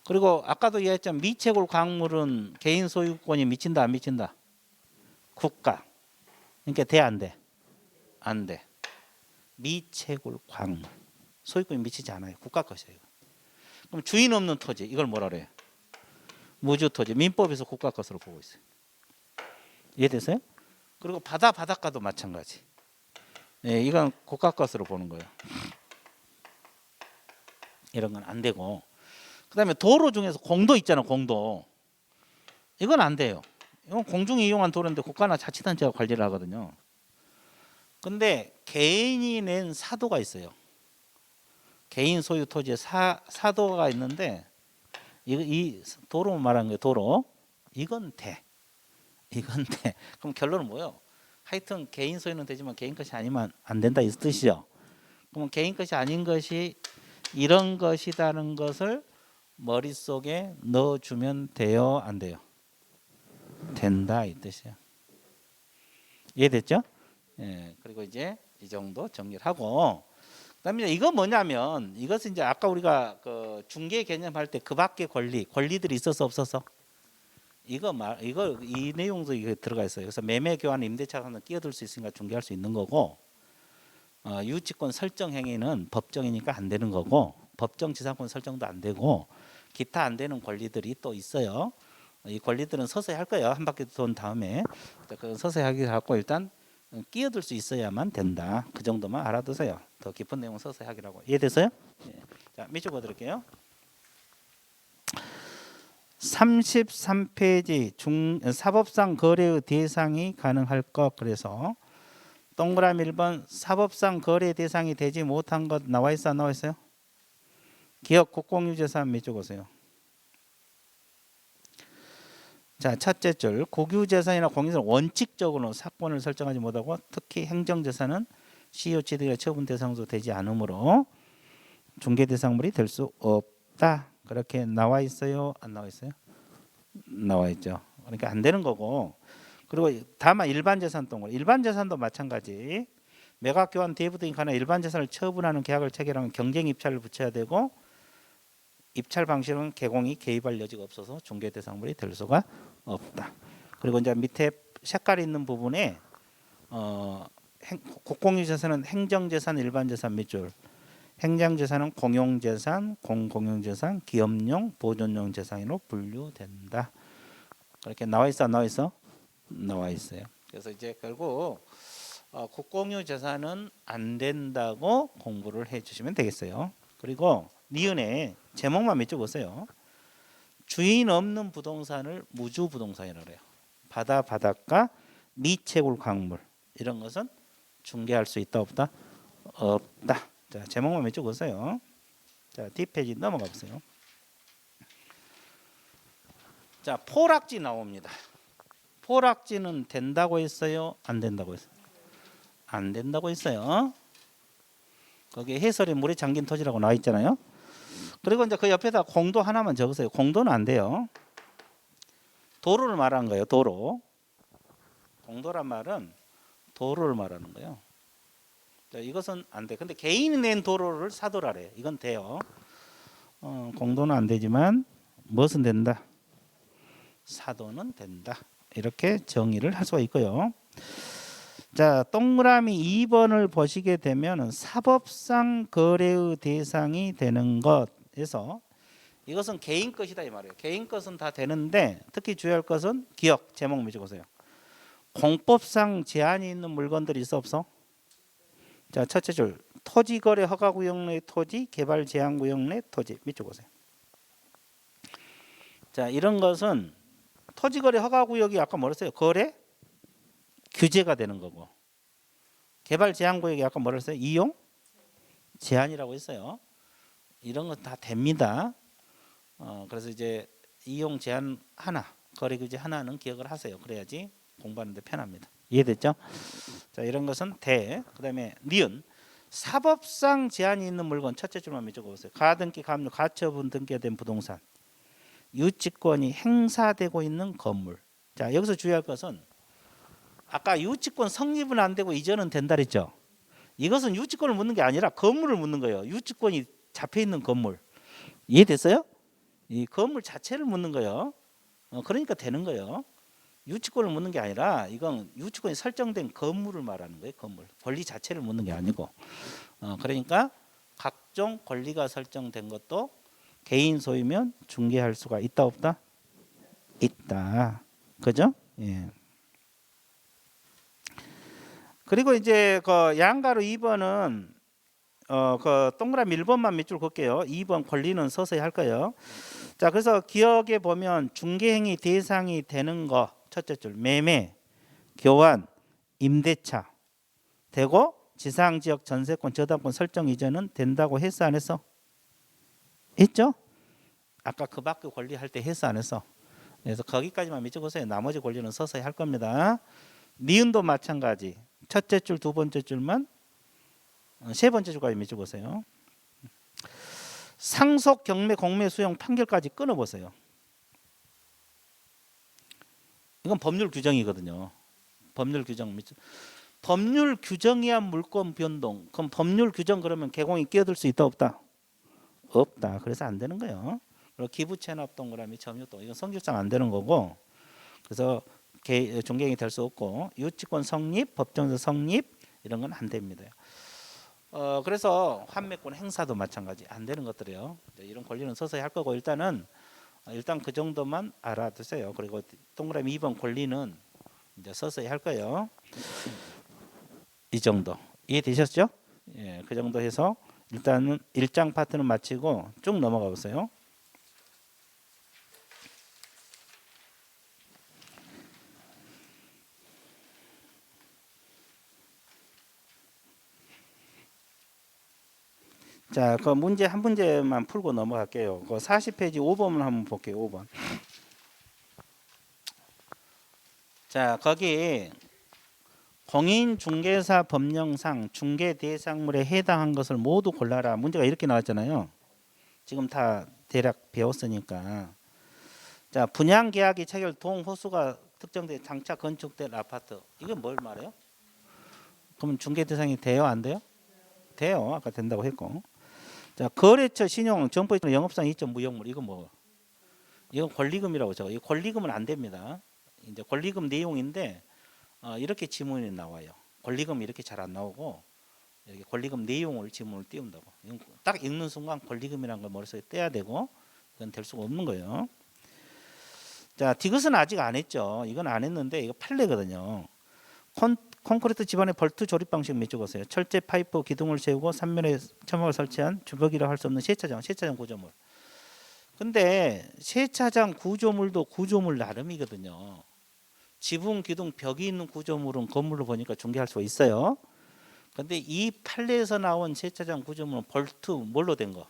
Speaker 1: 그리고 아까도 얘기했지만 미채굴 광물은 개인 소유권이 미친다 안 미친다? 국가. 그러니까 돼 안 돼? 안 돼. 미채굴 광물 소유권이 미치지 않아요. 국가 것이에요. 그럼 주인 없는 토지 이걸 뭐라 그래요? 무주토지. 민법에서 국가 것으로 보고 있어요. 이해됐어요? 그리고 바닷가도 마찬가지. 예, 이건 국가 것으로 보는 거예요. 이런 건 안 되고. 그다음에 도로 중에서 공도 있잖아. 공도. 이건 안 돼요. 이건 공중이 이용한 도로인데 국가나 자치단체가 관리를 하거든요. 근데 개인이 낸 사도가 있어요. 개인 소유 토지에 사도가 있는데 이 도로 말하는 거예요. 도로. 이건 돼. 그럼 결론은 뭐예요? 하여튼 개인 소유는 되지만 개인 것이 아니면 안 된다 이 뜻이죠. 그럼 개인 것이 아닌 것이 이런 것이라는 것을 머릿속에 넣어주면 돼요? 안 돼요? 된다 이 뜻이에요. 이해됐죠? 예, 그리고 이제 이 정도 정리를 하고 그다음에 이거 뭐냐면 이것은 이제 아까 우리가 그 중개 개념할 때 그 밖의 권리들이 있어서 없어서 이거 이 내용도 이게 들어가 있어요. 그래서 매매 교환 임대차 상담 끼어들 수 있으니까 중개할 수 있는 거고 유치권 설정 행위는 법정이니까 안 되는 거고 법정 지상권 설정도 안 되고 기타 안 되는 권리들이 또 있어요. 이 권리들은 서서히 할 거예요. 한 바퀴 돈 다음에 그 서서히 하기 갖고 일단 끼어들 수 있어야만 된다. 그 정도만 알아두세요. 더 깊은 내용은 서서히 하기라고. 이해됐어요? 예. 자, 밑줄 그어드릴게요. 33페이지 사법상 거래의 대상이 가능할 것. 그래서 동그라미 1번 사법상 거래 대상이 되지 못한 것 나와 있어 안 나와 있어요? 기업 국공유재산 밑줄 그으세요. 자, 첫째 줄 국유재산이나 공유재산 원칙적으로 사건을 설정하지 못하고 특히 행정재산은 시효 취득이나 처분 대상도 되지 않으므로 중개 대상물이 될 수 없다. 그렇게 나와 있어요? 안 나와 있어요? 나와 있죠. 그러니까 안 되는 거고. 그리고 다만 일반 재산 동물, 일반 재산도 마찬가지. 매각 교환 대부 등에 관한 일반 재산을 처분하는 계약을 체결하면 경쟁 입찰을 붙여야 되고 입찰 방식은 개공이 개입할 여지가 없어서 중개 대상물이 될 수가 없다. 그리고 이제 밑에 색깔이 있는 부분에 국공유재산은 행정재산, 일반재산 밑줄. 행정재산은 공용재산, 공공용재산, 기업용, 보존용 재산으로 분류된다. 그렇게 나와 있어, 안 나와 있어? 나와 있어요. 그래서 이제 결국 국공유재산은 안 된다고 공부를 해주시면 되겠어요. 그리고 니은에 제목만 밑줄 보세요. 주인 없는 부동산을 무주부동산이라고 해요. 바닷가, 미채굴 광물 이런 것은 중개할 수 있다 없다? 없다. 자, 제목만 밑줄 보세요. 자, 뒷페이지 넘어가 보세요. 자, 포락지 나옵니다. 포락지는 된다고 했어요? 안 된다고 했어요? 안 된다고 했어요. 거기에 해설에 물에 잠긴 토지라고 나와 있잖아요. 그리고 이제 그 옆에다 공도 하나만 적으세요. 공도는 안 돼요. 도로를 말하는 거예요. 도로. 공도란 말은 도로를 말하는 거예요. 자, 이것은 안 돼. 근데 개인이 낸 도로를 사도라래. 이건 돼요. 공도는 안 되지만 무엇은 된다? 사도는 된다. 이렇게 정의를 할 수가 있고요. 자, 동그라미 2번을 보시게 되면 사법상 거래의 대상이 되는 것에서 이것은 개인 것이다 이 말이에요. 개인 것은 다 되는데 특히 주의할 것은 기억 제목 맺어보세요. 공법상 제한이 있는 물건들이 있어 없어? 자, 첫째 줄 토지거래 허가구역 내 토지, 개발 제한구역 내 토지 밑줄 보세요. 자, 이런 것은 토지거래 허가구역이 아까 뭐랬어요? 거래 규제가 되는 거고, 개발 제한구역이 아까 뭐랬어요? 이용 제한이라고 했어요. 이런 건 다 됩니다. 그래서 이제 이용 제한 하나, 거래 규제 하나는 기억을 하세요. 그래야지 공부하는데 편합니다. 이해됐죠? 자, 이런 것은 대. 그다음에 니은 사법상 제한이 있는 물건 첫째 줄만 적어보세요. 가등기, 가압류, 가처분 등기된 부동산, 유치권이 행사되고 있는 건물. 자, 여기서 주의할 것은 아까 유치권 성립은 안 되고 이전은 된다 그랬죠. 이것은 유치권을 묻는 게 아니라 건물을 묻는 거예요. 유치권이 잡혀 있는 건물. 이해됐어요? 이 건물 자체를 묻는 거예요. 그러니까 되는 거예요. 유치권을 묻는 게 아니라 이건 유치권이 설정된 건물을 말하는 거예요. 건물 권리 자체를 묻는 게 아니고. 그러니까 각종 권리가 설정된 것도 개인 소유면 중개할 수가 있다 없다? 있다. 그죠? 예. 그리고 이제 그 양가로 2번은 그 동그라미 1번만 밑줄 긋게요. 2번 권리는 서서히 할 거예요. 자, 그래서 기억에 보면 중개행위 대상이 되는 거 첫째 줄 매매, 교환, 임대차 되고 지상지역 전세권, 저당권 설정 이전은 된다고 했어 안 했어? 했죠? 아까 그 밖에 권리 할 때 했어 안 했어? 그래서 거기까지만 밑줄 그으세요. 나머지 권리는 서서히 할 겁니다. 니은도 마찬가지. 첫째 줄, 두 번째 줄만, 세 번째 줄까지 밑줄 보세요. 상속, 경매, 공매, 수용, 판결까지 끊어보세요. 이건 법률 규정이거든요. 법률 규정 밑줄. 법률 규정이야 물권 변동. 그럼 법률 규정 그러면 개공이 끼어들 수 있다 없다? 없다. 그래서 안 되는 거예요. 그리고 기부 체납 동그라미 점유동 이건 성질상 안 되는 거고. 그래서 중개행위 될 수 없고 유치권 성립, 법정서 성립 이런 건 안 됩니다. 그래서 환매권 행사도 마찬가지 안 되는 것들이에요. 이런 권리는 서서히 할 거고 일단 그 정도만 알아두세요. 그리고 동그라미 2번 권리는 이제 서서히 할 거예요. 이 정도 이해되셨죠? 예, 그 정도 해서 일단은 1장 파트는 마치고 쭉 넘어가 보세요. 자, 그 문제 한 문제만 풀고 넘어갈게요. 그 40페이지 5번을 한번 볼게요. 5번. 자, 거기 공인중개사 법령상 중개 대상물에 해당한 것을 모두 골라라. 문제가 이렇게 나왔잖아요. 지금 다 대략 배웠으니까. 자, 분양 계약이 체결 동호수가 특정된 장차 건축된 아파트. 이건 뭘 말해요? 그럼 중개 대상이 돼요, 안 돼요? 돼요. 아까 된다고 했고. 자, 거래처 신용 정보의 영업상 이점 무형물 이거 뭐? 이건 권리금이라고 적어. 이 권리금은 안 됩니다. 이제 권리금 내용인데 이렇게 지문이 나와요. 권리금 이렇게 잘 안 나오고 이렇게 권리금 내용을 지문을 띄운다고. 이건 딱 읽는 순간 권리금이라는 걸 머릿속에 떼야 되고 이건 될 수가 없는 거예요. 자, 디귿은 아직 안 했죠. 이건 안 했는데 이거 판례거든요. 콘크리트 집안의 벌트 조립 방식 몇 줄 보세요. 철제 파이프 기둥을 세우고 3면에 처막을 설치한 주벽이라고 할 수 없는 세차장 구조물. 근데 세차장 구조물도 구조물 나름이거든요. 지붕, 기둥, 벽이 있는 구조물은 건물로 보니까 중개할 수가 있어요. 근데 이 판례에서 나온 세차장 구조물은 볼트 뭘로 된 거?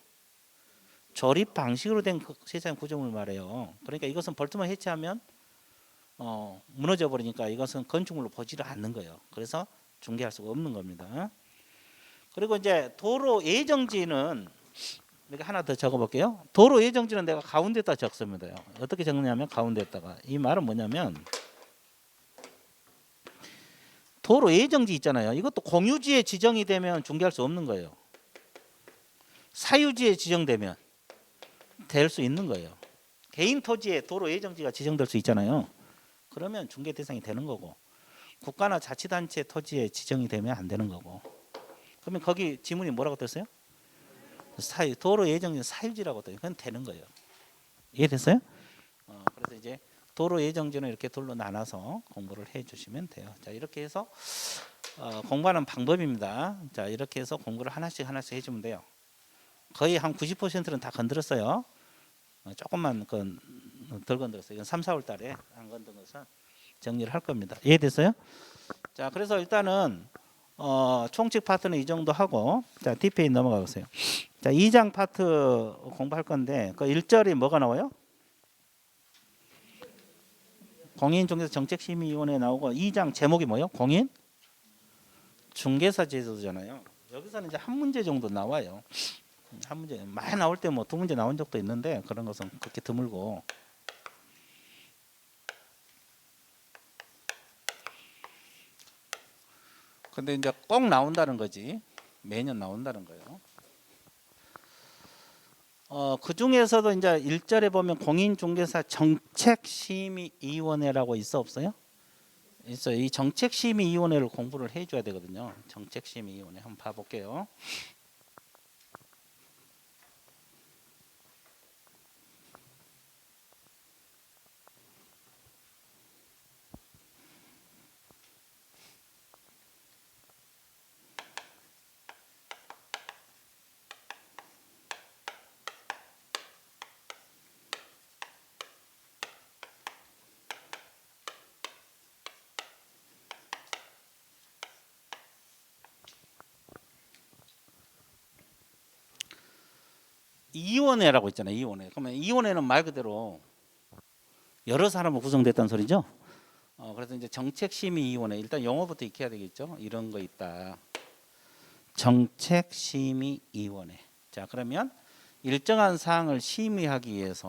Speaker 1: 조립 방식으로 된 세차장 구조물 말이에요. 그러니까 이것은 볼트만 해체하면 무너져 버리니까 이것은 건축물로 보지를 않는 거예요. 그래서 중개할 수가 없는 겁니다. 그리고 이제 도로 예정지는 내가 하나 더 적어볼게요. 도로 예정지는 내가 가운데다 적습니다. 어떻게 적느냐면 가운데다가 이 말은 뭐냐면 도로 예정지 있잖아요. 이것도 공유지에 지정이 되면 중개할 수 없는 거예요. 사유지에 지정되면 될 수 있는 거예요. 개인 토지에 도로 예정지가 지정될 수 있잖아요. 그러면 중개 대상이 되는 거고, 국가나 자치단체 토지에 지정이 되면 안 되는 거고. 그러면 거기 지문이 뭐라고 떴어요? 사유, 도로 예정지 사유지라고 떠요. 그건 되는 거예요. 이해됐어요? 그래서 이제 도로 예정지는 이렇게 둘로 나눠서 공부를 해주시면 돼요. 자, 이렇게 해서 공부하는 방법입니다. 자, 이렇게 해서 공부를 하나씩 해주면 돼요. 거의 한 90%는 다 건드렸어요. 조금만 덜 건드렸어요. 이건 3, 4월 달에 안 건든 것은 정리를 할 겁니다. 이해됐어요? 자, 그래서 일단은 총칙 파트는 이 정도 하고, 자, 뒷페이지 넘어가 보세요. 자, 2장 파트 공부할 건데, 그 1절이 뭐가 나와요? 공인중개사 정책심의위원회 나오고, 2장 제목이 뭐예요? 공인 중개사 제도잖아요. 여기서는 이제 한 문제 정도 나와요. 한 문제 많이 나올 때 뭐 두 문제 나온 적도 있는데 그런 것은 그렇게 드물고. 근데 이제 꼭 나온다는 거지. 매년 나온다는 거예요. 그 중에서도 이제 1절에 보면 공인중개사 정책심의위원회라고 있어 없어요? 있어요. 이 정책심의위원회를 공부를 해줘야 되거든요. 정책심의위원회 한번 봐볼게요. 이원회라고 있잖아요. 이원회. 그러면 이원회는 말 그대로 여러 사람으로 구성됐다는 소리죠. 그래서 이제 정책심의위원회, 일단 용어부터 익혀야 되겠죠. 이런 거 있다. 정책심의위원회. 자, 그러면 일정한 사항을 심의하기 위해서,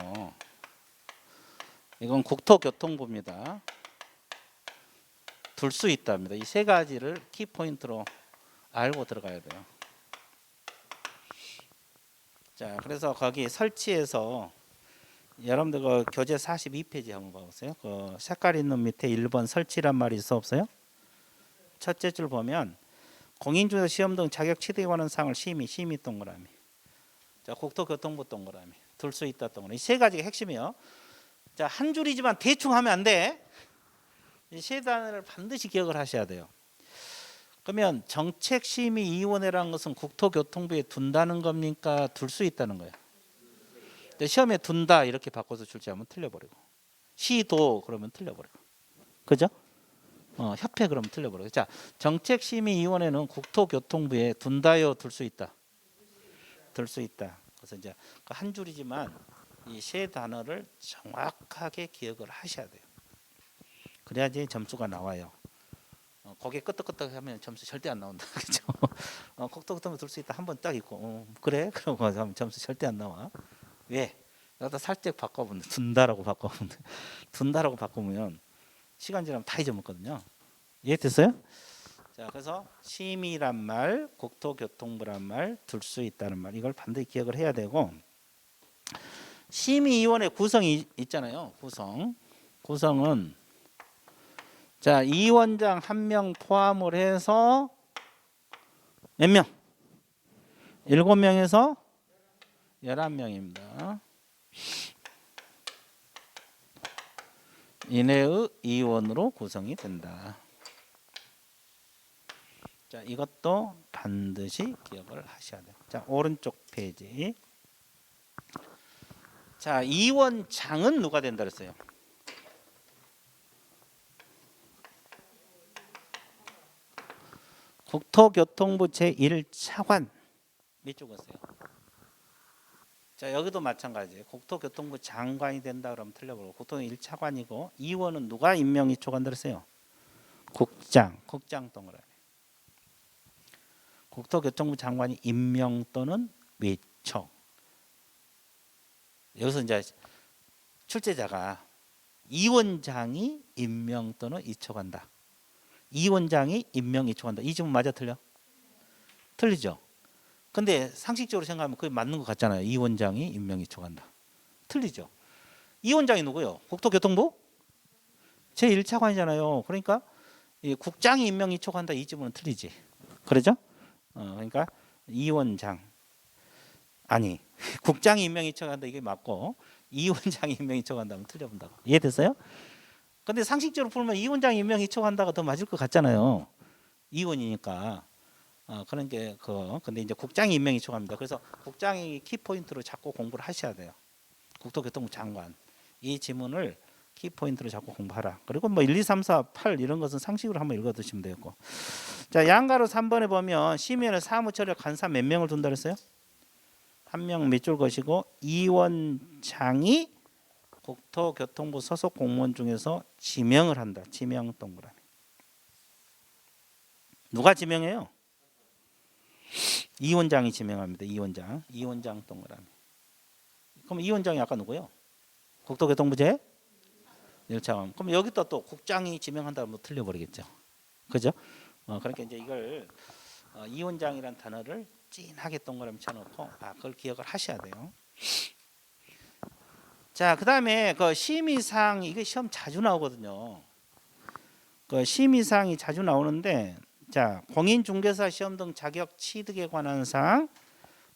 Speaker 1: 이건 국토교통부입니다. 둘 수 있답니다. 이 세 가지를 키포인트로 알고 들어가야 돼요. 자, 그래서 거기 설치해서 여러분들 그 교재 42페이지 한번 봐보세요. 그 색깔 있는 밑에 1번 설치란 말이 있어 없어요? 첫째 줄 보면 공인중개사 시험 등 자격 취득에 관한 사항을 심의 동그라미. 자, 국토교통부 동그라미. 둘 수 있다 동그라미. 이 세 가지가 핵심이에요. 자, 한 줄이지만 대충 하면 안 돼. 이 세 단어를 반드시 기억을 하셔야 돼요. 그러면 정책심의위원회라는 것은 국토교통부에 둔다는 겁니까? 둘 수 있다는 거예요. 시험에 둔다 이렇게 바꿔서 출제하면 틀려버리고, 시도 그러면 틀려버리고, 그죠? 협회 그러면 틀려버리고. 자, 정책심의위원회는 국토교통부에 둔다요, 둘 수 있다? 둘 수 있다. 그래서 이제 한 줄이지만 이 세 단어를 정확하게 기억을 하셔야 돼요. 그래야지 점수가 나와요. 고개 끄덕끄덕하면 점수 절대 안 나온다. 그죠? 국토교통부 둘 수 있다. 한 번 딱 있고, 그래? 그러고 하면 점수 절대 안 나와. 왜? 여기다 살짝 바꿔보면 둔다라고 바꾸면 시간 지나면 다 잊어먹거든요. 이해됐어요? 자, 그래서 심의란 말, 국토교통부란 말, 둘 수 있다는 말, 이걸 반드시 기억을 해야 되고, 심의위원회 구성이 있잖아요. 구성은 자, 위원장 1명 포함을 해서 몇 명? 7명에서 11명입니다. 이내의 위원으로 구성이 된다. 자, 이것도 반드시 기억을 하셔야 돼요. 자, 오른쪽 페이지. 자, 위원장은 누가 된다 그랬어요? 국토교통부 제1차관 밑줄 그었어요. 자, 여기도 마찬가지예요. 국토교통부 장관이 된다 그러면 틀려버리고, 국토교통부 1차관이고, 위원은 누가 임명이 초관됐어요? 국장 동그라미. 국토교통부 장관이 임명 또는 위촉. 여기서 이제 출제자가 위원장이 임명 또는 위촉한다. 이 원장이 임명 이촉한다. 이 지문 맞아 틀려? 틀리죠. 근데 상식적으로 생각하면 그게 맞는 것 같잖아요. 이 원장이 임명 이촉한다. 틀리죠. 이 원장이 누구요? 국토교통부 제1차관이잖아요. 그러니까 이 국장이 임명 이촉한다. 이 지문은 틀리지. 그러죠? 그러니까 이 원장 아니 국장이 임명 이촉한다 이게 맞고 이 원장이 임명 이촉한다면 틀려본다고. 이해됐어요? 근데 상식적으로 풀면 이 원장이 임명 이촉한다가 더 맞을 것 같잖아요. 이원이니까. 그런 게 근데 이제 국장이 임명 이촉합니다. 그래서 국장이 키포인트로 자꾸 공부를 하셔야 돼요. 국토교통부 장관. 이 지문을 키포인트로 자꾸 공부하라. 그리고 뭐 1, 2, 3, 4, 8 이런 것은 상식으로 한번 읽어 두시면 되고. 자, 양가로 3번에 보면 심의원에 사무처력 간사 몇 명을 둔다 그랬어요? 한 명 밑줄 것이고 이 원장이 국토교통부 소속 공무원 중에서 지명을 한다. 지명 동그라미. 누가 지명해요? 이 원장이 지명합니다. 이 원장. 이 원장 동그라미. 그럼 이 원장이 아까 누구요? 국토교통부 제 1차관. 그럼 여기다 또 국장이 지명한다면 틀려버리겠죠. 그죠? 그러니까 이제 이걸 이 원장이란 단어를 찐하게 동그라미 쳐놓고 그걸 기억을 하셔야 돼요. 자, 그다음에 그 심의사항 이게 시험 자주 나오거든요. 그 심의사항이 자주 나오는데 자, 공인중개사 시험 등 자격 취득에 관한 사항,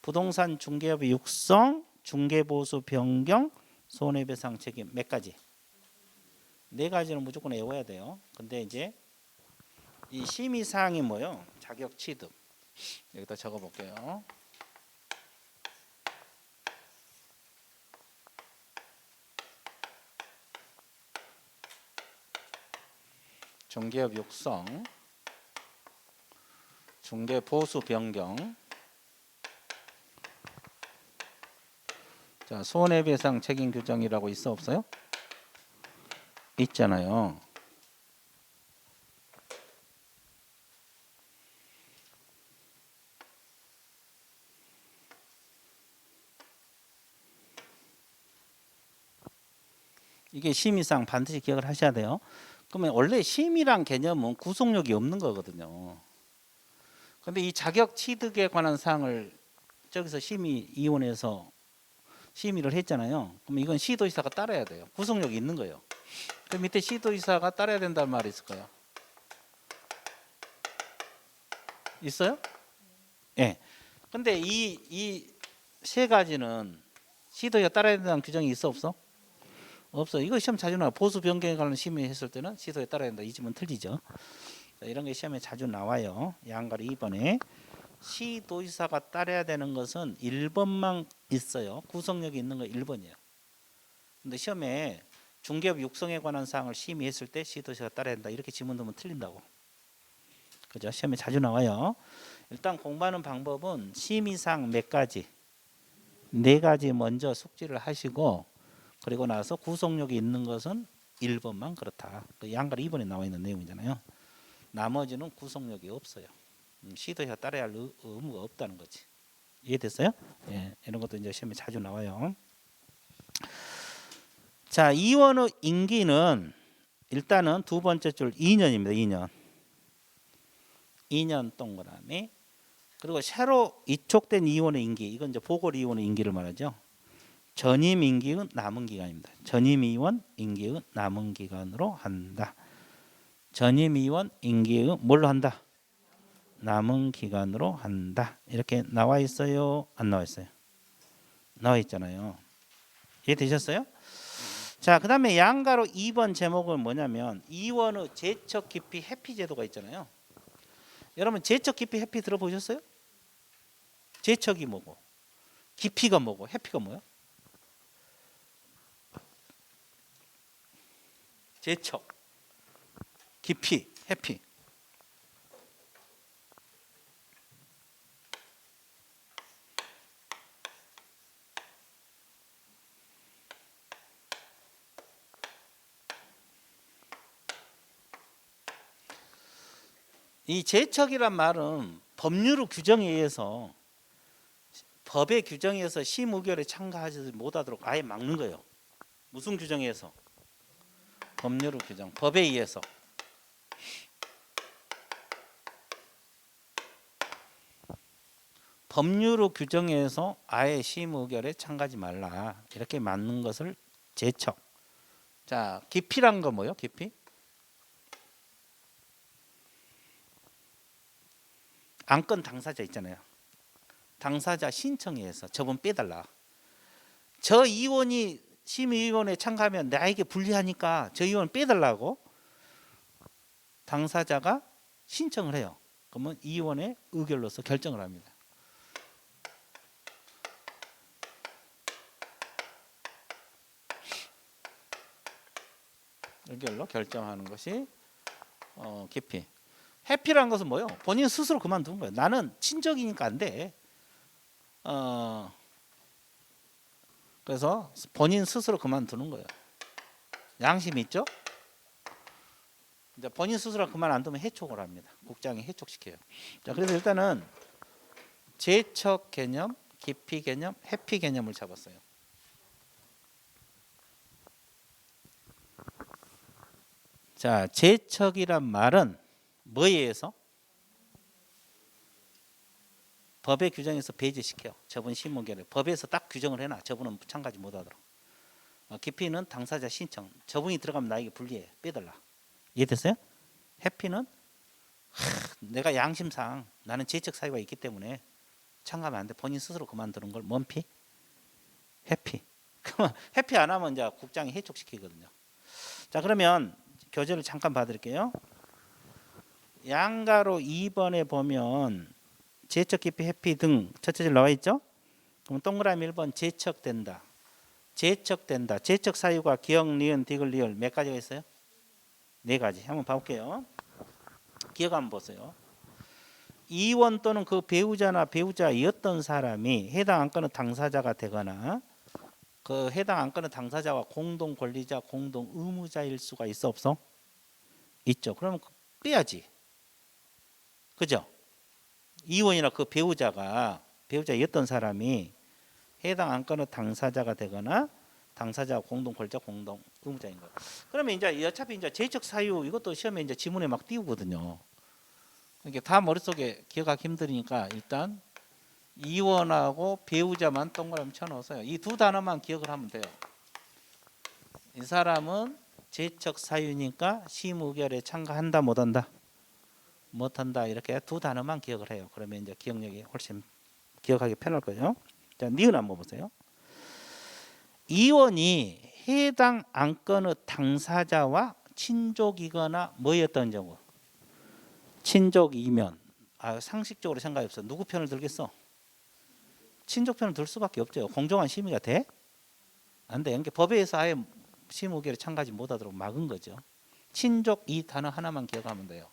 Speaker 1: 부동산 중개업의 육성, 중개보수 변경, 손해배상 책임 몇 가지? 네 가지는 무조건 외워야 돼요. 근데 이제 이 심의사항이 뭐요? 자격 취득. 여기다 적어볼게요. 중개업 육성, 중개보수 변경, 자, 손해배상 책임 규정이라고 있어 없어요? 있잖아요. 이게 심의상 반드시 기억을 하셔야 돼요. 그러면 원래 심의란 개념은 구속력이 없는 거거든요. 근데 이 자격 취득에 관한 사항을 저기서 심의위원회에서 심의를 했잖아요. 그럼 이건 시도지사가 따라야 돼요. 구속력이 있는 거예요. 그 밑에 시도지사가 따라야 된다는 말이 있을 거예요. 있어요? 예. 네. 근데 이 세 가지는 시도지사 따라야 된다는 규정이 있어 없어? 없어. 이거 시험 자주 나와. 보수 변경에 관한 심의했을 때는 시도에 따라야 된다. 이 지문 틀리죠. 자, 이런 게 시험에 자주 나와요. 양가리 2번에 시도지사가 따라야 되는 것은 1번만 있어요. 구속력이 있는 거 1번이에요. 근데 시험에 중개업 육성에 관한 사항을 심의했을 때 시도지사가 따라야 된다. 이렇게 지문 넣으면 틀린다고. 그죠? 시험에 자주 나와요. 일단 공부하는 방법은 심의사항 몇 가지? 네 가지 먼저 숙지를 하시고 그리고 나서 구속력이 있는 것은 1번만 그렇다. 양가리 2번에 나와 있는 내용이잖아요. 나머지는 구속력이 없어요. 시도해서 따라야 할 의무가 없다는 거지. 이해됐어요? 예, 이런 것도 이제 시험에 자주 나와요. 자, 이원의 임기는 일단은 두 번째 줄 2년입니다. 2년. 2년 동그라미. 그리고 새로 이촉된 이원의 임기, 이건 이제 보궐 이원의 임기를 말하죠. 전임 임기은 남은 기간입니다. 전임 의원 임기은 남은 기간으로 한다. 전임 의원 임기은 뭘로 한다? 남은 기간으로 한다. 이렇게 나와 있어요? 안 나와 있어요? 나와 있잖아요. 이해되셨어요? 자, 그 다음에 양가로 2번 제목은 뭐냐면 이원의 제척 기피 회피 제도가 있잖아요. 여러분 제척 기피 회피 들어보셨어요? 제척이 뭐고 기피가 뭐고 회피가 뭐야? 제척, 기피, 회피. 이 제척이란 말은 법률 규정에 의해서 법의 규정에 의해서 심의결에 참가하지 못하도록 아예 막는 거예요. 무슨 규정에 의해서? 법률 규정, 법에 의해서. 법률로 규정해서 아예 시임 의결에 참가하지 말라 이렇게 맞는 것을 제척. 자, 기피란 거 뭐요? 기피? 안건 당사자 있잖아요. 당사자 신청에 의해서 저분 빼달라. 저 의원이 심의위원회에 참가하면 나에게 불리하니까 저 의원 빼달라고 당사자가 신청을 해요. 그러면 의원의 의결로서 결정을 합니다. 의결로 결정하는 것이 기피. 해피라는 것은 뭐예요? 본인 스스로 그만두는 거예요. 나는 친족이니까 안 돼. 그래서 본인 스스로 그만두는 거예요. 양심 있죠? 이제 본인 스스로 그만 안 두면 해촉을 합니다. 국장이 해촉시켜요. 자, 그래서 일단은 제척 개념, 기피 개념, 해피 개념을 잡았어요. 자, 제척이란 말은 뭐에 의해서? 법의 규정에서 배제시켜. 저분 심의결에 법에서 딱 규정을 해놔. 저분은 참가하지 못하도록. 기피는 당사자 신청. 저분이 들어가면 나에게 불리해. 빼달라. 이해됐어요? 해피는 내가 양심상 나는 제척 사유가 있기 때문에 참가하면 안 돼. 본인 스스로 그만두는 걸 뭔 피? 해피. 해피 안 하면 이제 국장이 해촉시키거든요. 자, 그러면 교재를 잠깐 봐드릴게요. 양가로 2번에 보면 제척, 기피, 해피 등 첫째 줄 나와 있죠? 그럼 동그라미 1번 제척된다. 제척된다. 제척 사유가 기역, 니은, 디귿, 리을 몇 가지가 있어요? 4가지. 한번 봐볼게요. 기억 한번 보세요. 이원 또는 그 배우자나 배우자였던 사람이 해당 안건의 당사자가 되거나 그 해당 안건의 당사자와 공동 권리자, 공동 의무자일 수가 있어 없어? 있죠. 그러면 빼야지. 그죠? 이원이나 그 배우자였던 사람이 해당 안건의 당사자가 되거나 당사자와 공동 권리자, 공동 의무자인 거예요. 그러면 이제 어차피 이제 제적 사유 이것도 시험에 이제 지문에 막 띄우거든요. 이게 다 머릿속에 기억하기 힘드니까 일단 이원하고 배우자만 동그라미 쳐넣어서요. 이 두 단어만 기억을 하면 돼요. 이 사람은 제척 사유니까 심의결에 참가한다 못한다? 못한다. 이렇게 두 단어만 기억을 해요. 그러면 이제 기억력이 훨씬 기억하기 편할 거죠. 자, 니은 한번 보세요. 이원이 해당 안건의 당사자와 친족이거나 뭐였던 경우? 친족이면 상식적으로 생각이 없어. 누구 편을 들겠어? 친족 편을 들 수밖에 없죠. 공정한 심의가 돼? 안 돼. 그러니까 법에 의해서 아예 심의 의결에 참가하지 못하도록 막은 거죠. 친족 이 단어 하나만 기억하면 돼요.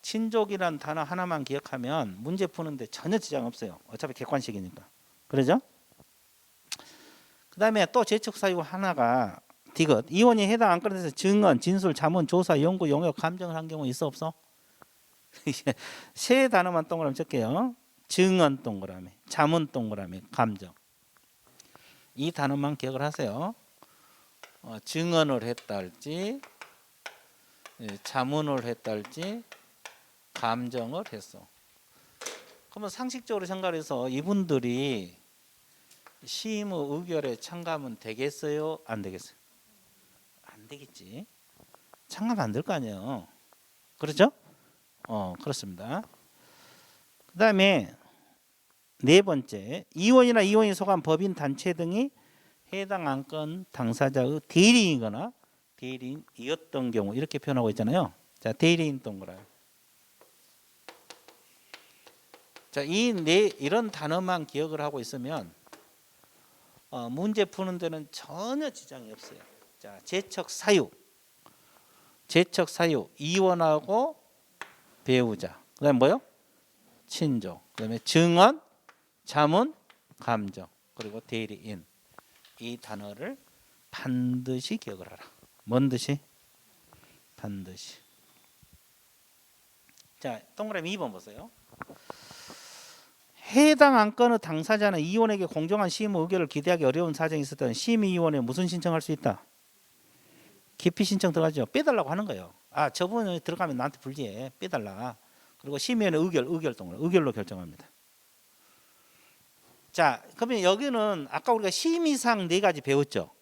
Speaker 1: 친족이란 단어 하나만 기억하면 문제 푸는데 전혀 지장 없어요. 어차피 객관식이니까. 그러죠? 그 다음에 또 제척 사유 하나가 디귿. 이원이 해당 안건에 대해서 증언, 진술, 자문, 조사, 연구, 용역, 감정을 한 경우 있어 없어? 세 단어만 동그라미 칠게요. 증언 동그라미, 자문 동그라미, 감정. 이 단어만 기억을 하세요. 증언을 했다 할지, 자문을 했다 할지, 감정을 했어. 그러면 상식적으로 생각해서 이분들이 심의 의결에 참가하면 되겠어요? 안 되겠어요? 안 되겠지. 참가하면 안 될 거 아니에요. 그렇죠? 그렇습니다. 그 다음에 네 번째, 이원이나 이원이 속한 법인 단체 등이 해당 안건 당사자의 대리인이거나 대리인이었던 경우 이렇게 표현하고 있잖아요. 자, 대리인 동그라미. 자, 이런 단어만 기억을 하고 있으면 문제 푸는 데는 전혀 지장이 없어요. 자, 제척 사유 이원하고 배우자. 그다음에 뭐요? 친족. 그다음에 증언, 자문, 감정. 그리고 대리인. 이 단어를 반드시 기억을 하라. 뭔 듯이? 반드시. 자, 동그라미 2번 보세요. 해당 안건의 당사자는 이원에게 공정한 심의 의결을 기대하기 어려운 사정이 있을 때는 심의위원회에 무슨 신청할 수 있다? 기피 신청 들어가죠. 빼달라고 하는 거예요. 저분이 들어가면 나한테 불리해. 빼달라. 그리고 심의위원회 의결 동그라미. 의결로 결정합니다. 자, 그러면 여기는 아까 우리가 심의사항 4가지 배웠죠.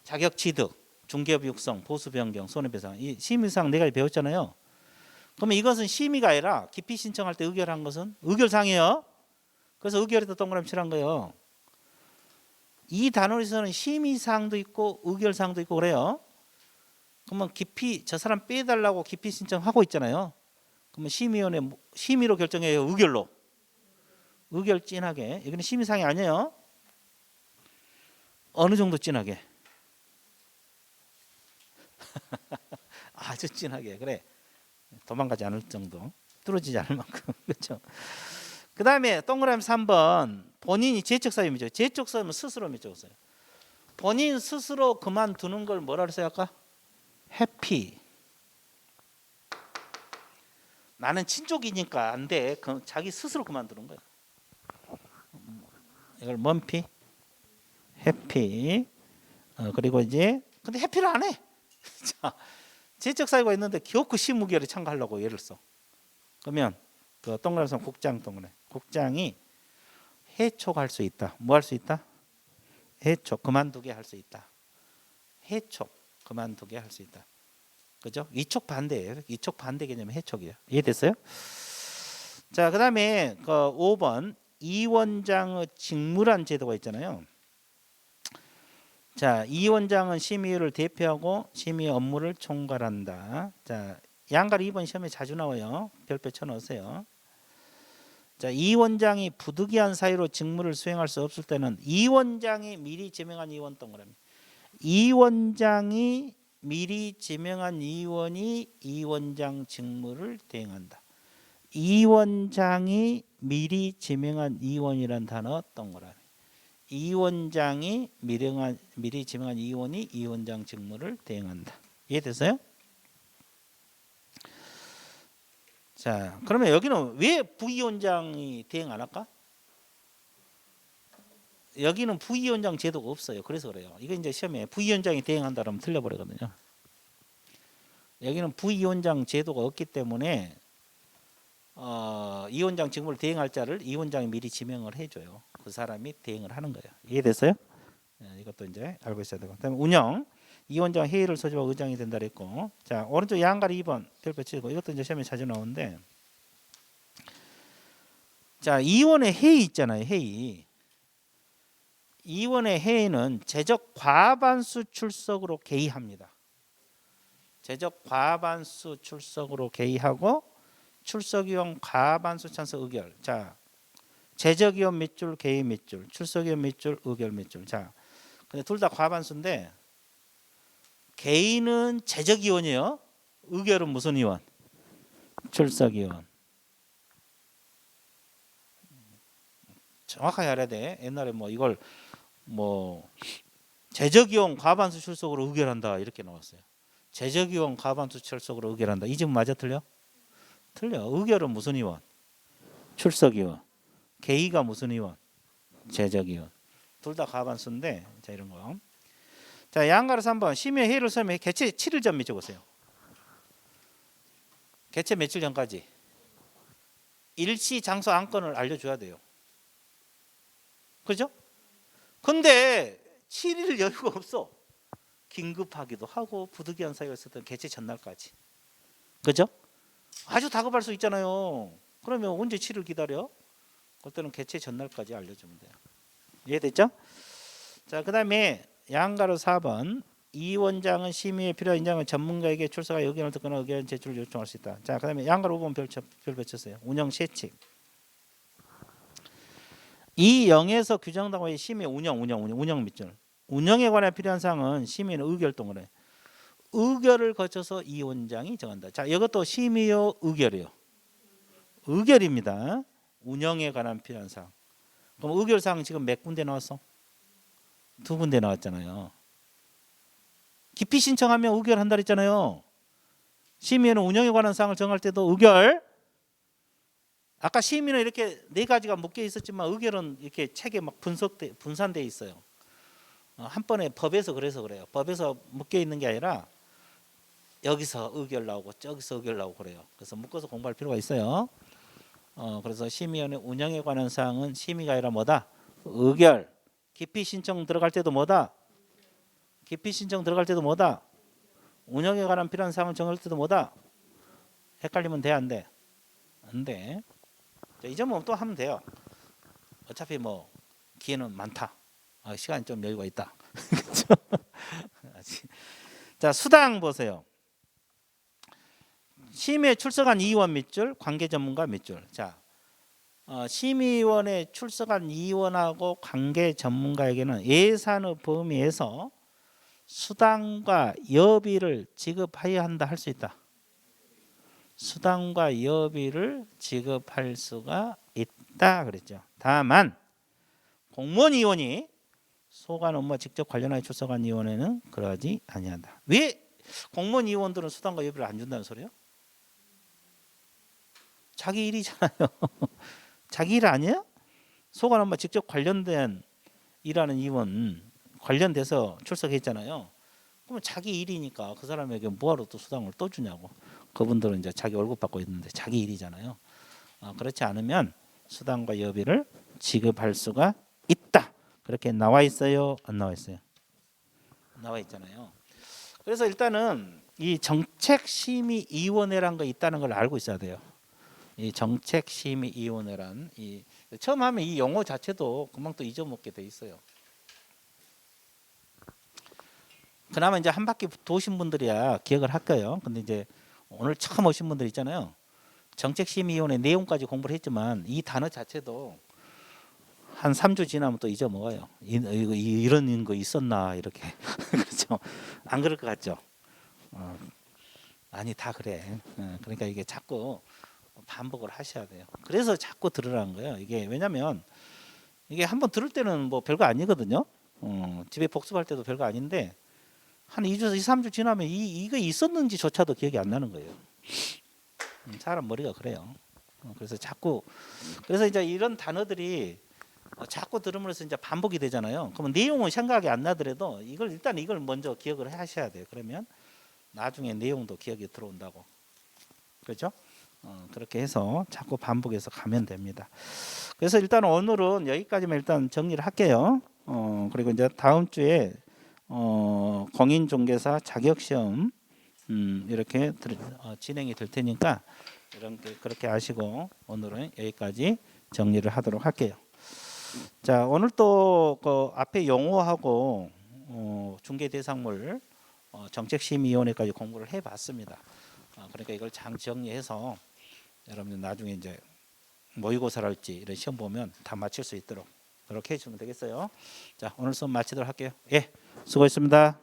Speaker 1: 자격 취득, 중개업 육성, 보수 변경, 손해배상. 이 심의사항 4가지 배웠잖아요. 그러면 이것은 심의가 아니라 기피 신청할 때 의결한 것은 의결사항이에요. 그래서 의결에다 동그라미 칠한 거예요. 이 단원에서는 심의사항도 있고 의결사항도 있고 그래요. 그러면 기피 저 사람 빼달라고 기피 신청하고 있잖아요. 그러면 심의위원회 심의로 결정해요. 의결로. 의결 진하게. 여기는 심의사항이 아니에요. 어느 정도 진하게? 아주 진하게. 그래. 도망가지 않을 정도. 뚫어지지 않을 만큼. 그렇죠. 그 다음에 동그라미 3번. 본인이 제적 사유미죠. 제적 사유는 스스로 미적었어요. 본인 스스로 그만두는 걸 뭐라 그랬어요 아까? 해피. 나는 친족이니까 안 돼. 자기 스스로 그만두는 거야. 이걸 먼피, 해피. 그리고 이제 근데 해피를 안 해. 자, 제적 사유가 있는데 겨우 심의결에 참가하려고 예를 써. 그러면 그 동그라미 국장 동그라미. 국장이 해촉할 수 있다. 뭐 할 수 있다? 해촉 그만두게 할 수 있다. 해촉 그만두게 할 수 있다. 그죠? 이촉 반대예요. 이촉 반대 개념은 해촉이에요. 이해됐어요? 자, 그다음에 그 5번 이 원장의 직무란 제도가 있잖아요. 자, 이 원장은 심의위를 대표하고 심의 업무를 총괄한다. 자, 양가리 2번 시험에 자주 나와요. 별표 쳐넣으세요. 자, 이 원장이 부득이한 사유로 직무를 수행할 수 없을 때는 이 원장이 미리 지명한 이원 동그라미. 이 원장이 미리 지명한 이원이 이 원장 직무를 대행한다. 이 원장이 미리 지명한 이원이란 단어 동그라미. 이 원장이 미리 지명한 이원이 이 원장 직무를 대행한다. 이해됐어요? 자, 그러면 여기는 왜 부위원장이 대행 안 할까? 여기는 부위원장 제도가 없어요. 그래서 그래요. 이거 이제 시험에 부위원장이 대행한다 그러면 틀려버리거든요. 여기는 부위원장 제도가 없기 때문에 이 원장 직무를 대행할 자를 이 원장이 미리 지명을 해줘요. 그 사람이 대행을 하는 거예요. 이해됐어요? 이것도 이제 알고 있어야 되고. 그다음에 운영 이 원장 회의를 소집하고 의장이 된다 그랬고, 자 오른쪽 양가리 2번 별표 치고 이것도 이제 시험에 자주 나오는데, 자 이원의 회의 있잖아요. 회의. 이원의 회의는 제적 과반수 출석으로 개의합니다. 제적 과반수 출석으로 개의하고 출석위원 과반수 찬성 의결. 자, 제적위원 몇 줄, 개의 몇 줄, 출석위원 몇 줄, 의결 몇 줄. 자, 근데 둘 다 과반수인데 개의는 제적위원이에요. 의결은 무슨 위원? 출석위원. 정확하게 알아야 돼. 옛날에 뭐 이걸 뭐 제적위원 과반수 출석으로 의결한다 이렇게 나왔어요. 제적위원 과반수 출석으로 의결한다. 이 지금 맞아 틀려? 틀려. 의결은 무슨 위원? 출석위원. 개의가 무슨 위원? 제적위원. 둘 다 과반수인데, 자 이런 거. 자 양가로 3번 심의 회의를 서면 개최 7일 전 적으세요. 개최 며칠 전까지 일시 장소 안건을 알려줘야 돼요. 그죠? 근데 7일 여유가 없어. 긴급하기도 하고 부득이한 사유가 있었던 개최 전날까지. 그죠? 아주 다급할 수 있잖아요. 그러면 언제 7일 기다려? 그때는 개최 전날까지 알려주면 돼요. 이해됐죠? 자, 그 다음에 양가로 4번 이 원장은 심의에 필요한 인장을 전문가에게 출석하여 의견을 듣거나 의견 제출을 요청할 수 있다. 자, 그 다음에 양가로 5번 별 붙였어요. 운영 실칙. 이 0에서 규정당과의 심의 운영 몇 줄. 운영에 관해 필요한 사항은 심의는 의결 동그라미. 의결을 거쳐서 이 원장이 정한다. 자, 이것도 심의요, 의결이요. 의결입니다. 운영에 관한 필요한 사항. 그럼 의결 사항 지금 몇 군데 나왔어? 2군데 나왔잖아요. 기피 신청하면 의결한다 그랬잖아요. 심의는 운영에 관한 사항을 정할 때도 의결. 아까 심의는 이렇게 4가지가 묶여 있었지만 의결은 이렇게 책에 막 분산돼 있어요. 한 번에 법에서 그래서 그래요. 법에서 묶여 있는 게 아니라 여기서 의결 나오고 저기서 의결 나오고 그래요. 그래서 묶어서 공부할 필요가 있어요. 그래서 심의위원회 운영에 관한 사항은 심의가 아니라 뭐다? 의결. 기피 신청 들어갈 때도 뭐다? 기피 신청 들어갈 때도 뭐다? 운영에 관한 필요한 사항을 정할 때도 뭐다? 헷갈리면 돼, 안 돼? 안 돼. 이 점은 또 하면 돼요. 어차피 뭐 기회는 많다. 시간이 좀 여유가 있다. 그렇죠? 자, 수당 보세요. 심의에 출석한 의원 몇 줄, 관계 전문가 몇 줄. 자, 심의위원회 출석한 의원하고 관계 전문가에게는 예산의 범위에서 수당과 여비를 지급하여야 한다 할 수 있다. 수당과 여비를 지급할 수가 있다 그랬죠. 다만 공무원 의원이 소관 업무와 직접 관련하여 출석한 의원에는 그러하지 아니한다. 왜 공무원 의원들은 수당과 여비를 안 준다는 소리예요? 자기 일이잖아요. 자기 일 아니에요? 소관 업무와 직접 관련된 일하는 의원 관련돼서 출석했잖아요. 그러면 자기 일이니까 그 사람에게 뭐하러 또 수당을 또 주냐고. 그분들은 이제 자기 월급 받고 있는데 자기 일이잖아요. 그렇지 않으면 수당과 여비를 지급할 수가 있다. 그렇게 나와 있어요? 안 나와 있어요? 나와 있잖아요. 그래서 일단은 이 정책심의위원회란 거 있다는 걸 알고 있어야 돼요. 이 정책심의위원회란 이 처음 하면 이 용어 자체도 금방 또 잊어먹게 돼 있어요. 그나마 이제 한 바퀴 도신 분들이야 기억을 할 거예요. 근데 이제 오늘 처음 오신 분들 있잖아요. 정책심의위원회 내용까지 공부를 했지만 이 단어 자체도 한 3주 지나면 또 잊어먹어요. 이런 거 있었나 이렇게. 그렇죠? 안 그럴 것 같죠? 아니 다 그래. 그러니까 이게 자꾸 반복을 하셔야 돼요. 그래서 자꾸 들으라는 거예요. 이게 왜냐면 이게 한번 들을 때는 뭐 별거 아니거든요. 집에 복습할 때도 별거 아닌데 한 2주, 2, 3주 지나면 이거 있었는지조차도 기억이 안 나는 거예요. 사람 머리가 그래요. 그래서 이제 이런 단어들이 자꾸 들으면서 이제 반복이 되잖아요. 그러면 내용은 생각이 안 나더라도 이걸 먼저 기억을 하셔야 돼요. 그러면 나중에 내용도 기억이 들어온다고. 그렇죠? 그렇게 해서 자꾸 반복해서 가면 됩니다. 그래서 일단 오늘은 여기까지만 일단 정리를 할게요. 그리고 이제 다음 주에 공인중개사 자격시험 이렇게 진행이 될 테니까 그렇게 아시고 오늘은 여기까지 정리를 하도록 할게요. 자, 오늘 또 그 앞에 용어하고 중개대상물 정책심의위원회까지 공부를 해봤습니다. 그러니까 이걸 장 정리해서 여러분들 나중에 이제 모의고사를 할지 이런 시험 보면 다 맞출 수 있도록 그렇게 해주면 되겠어요. 자, 오늘 수업 마치도록 할게요. 예, 수고했습니다.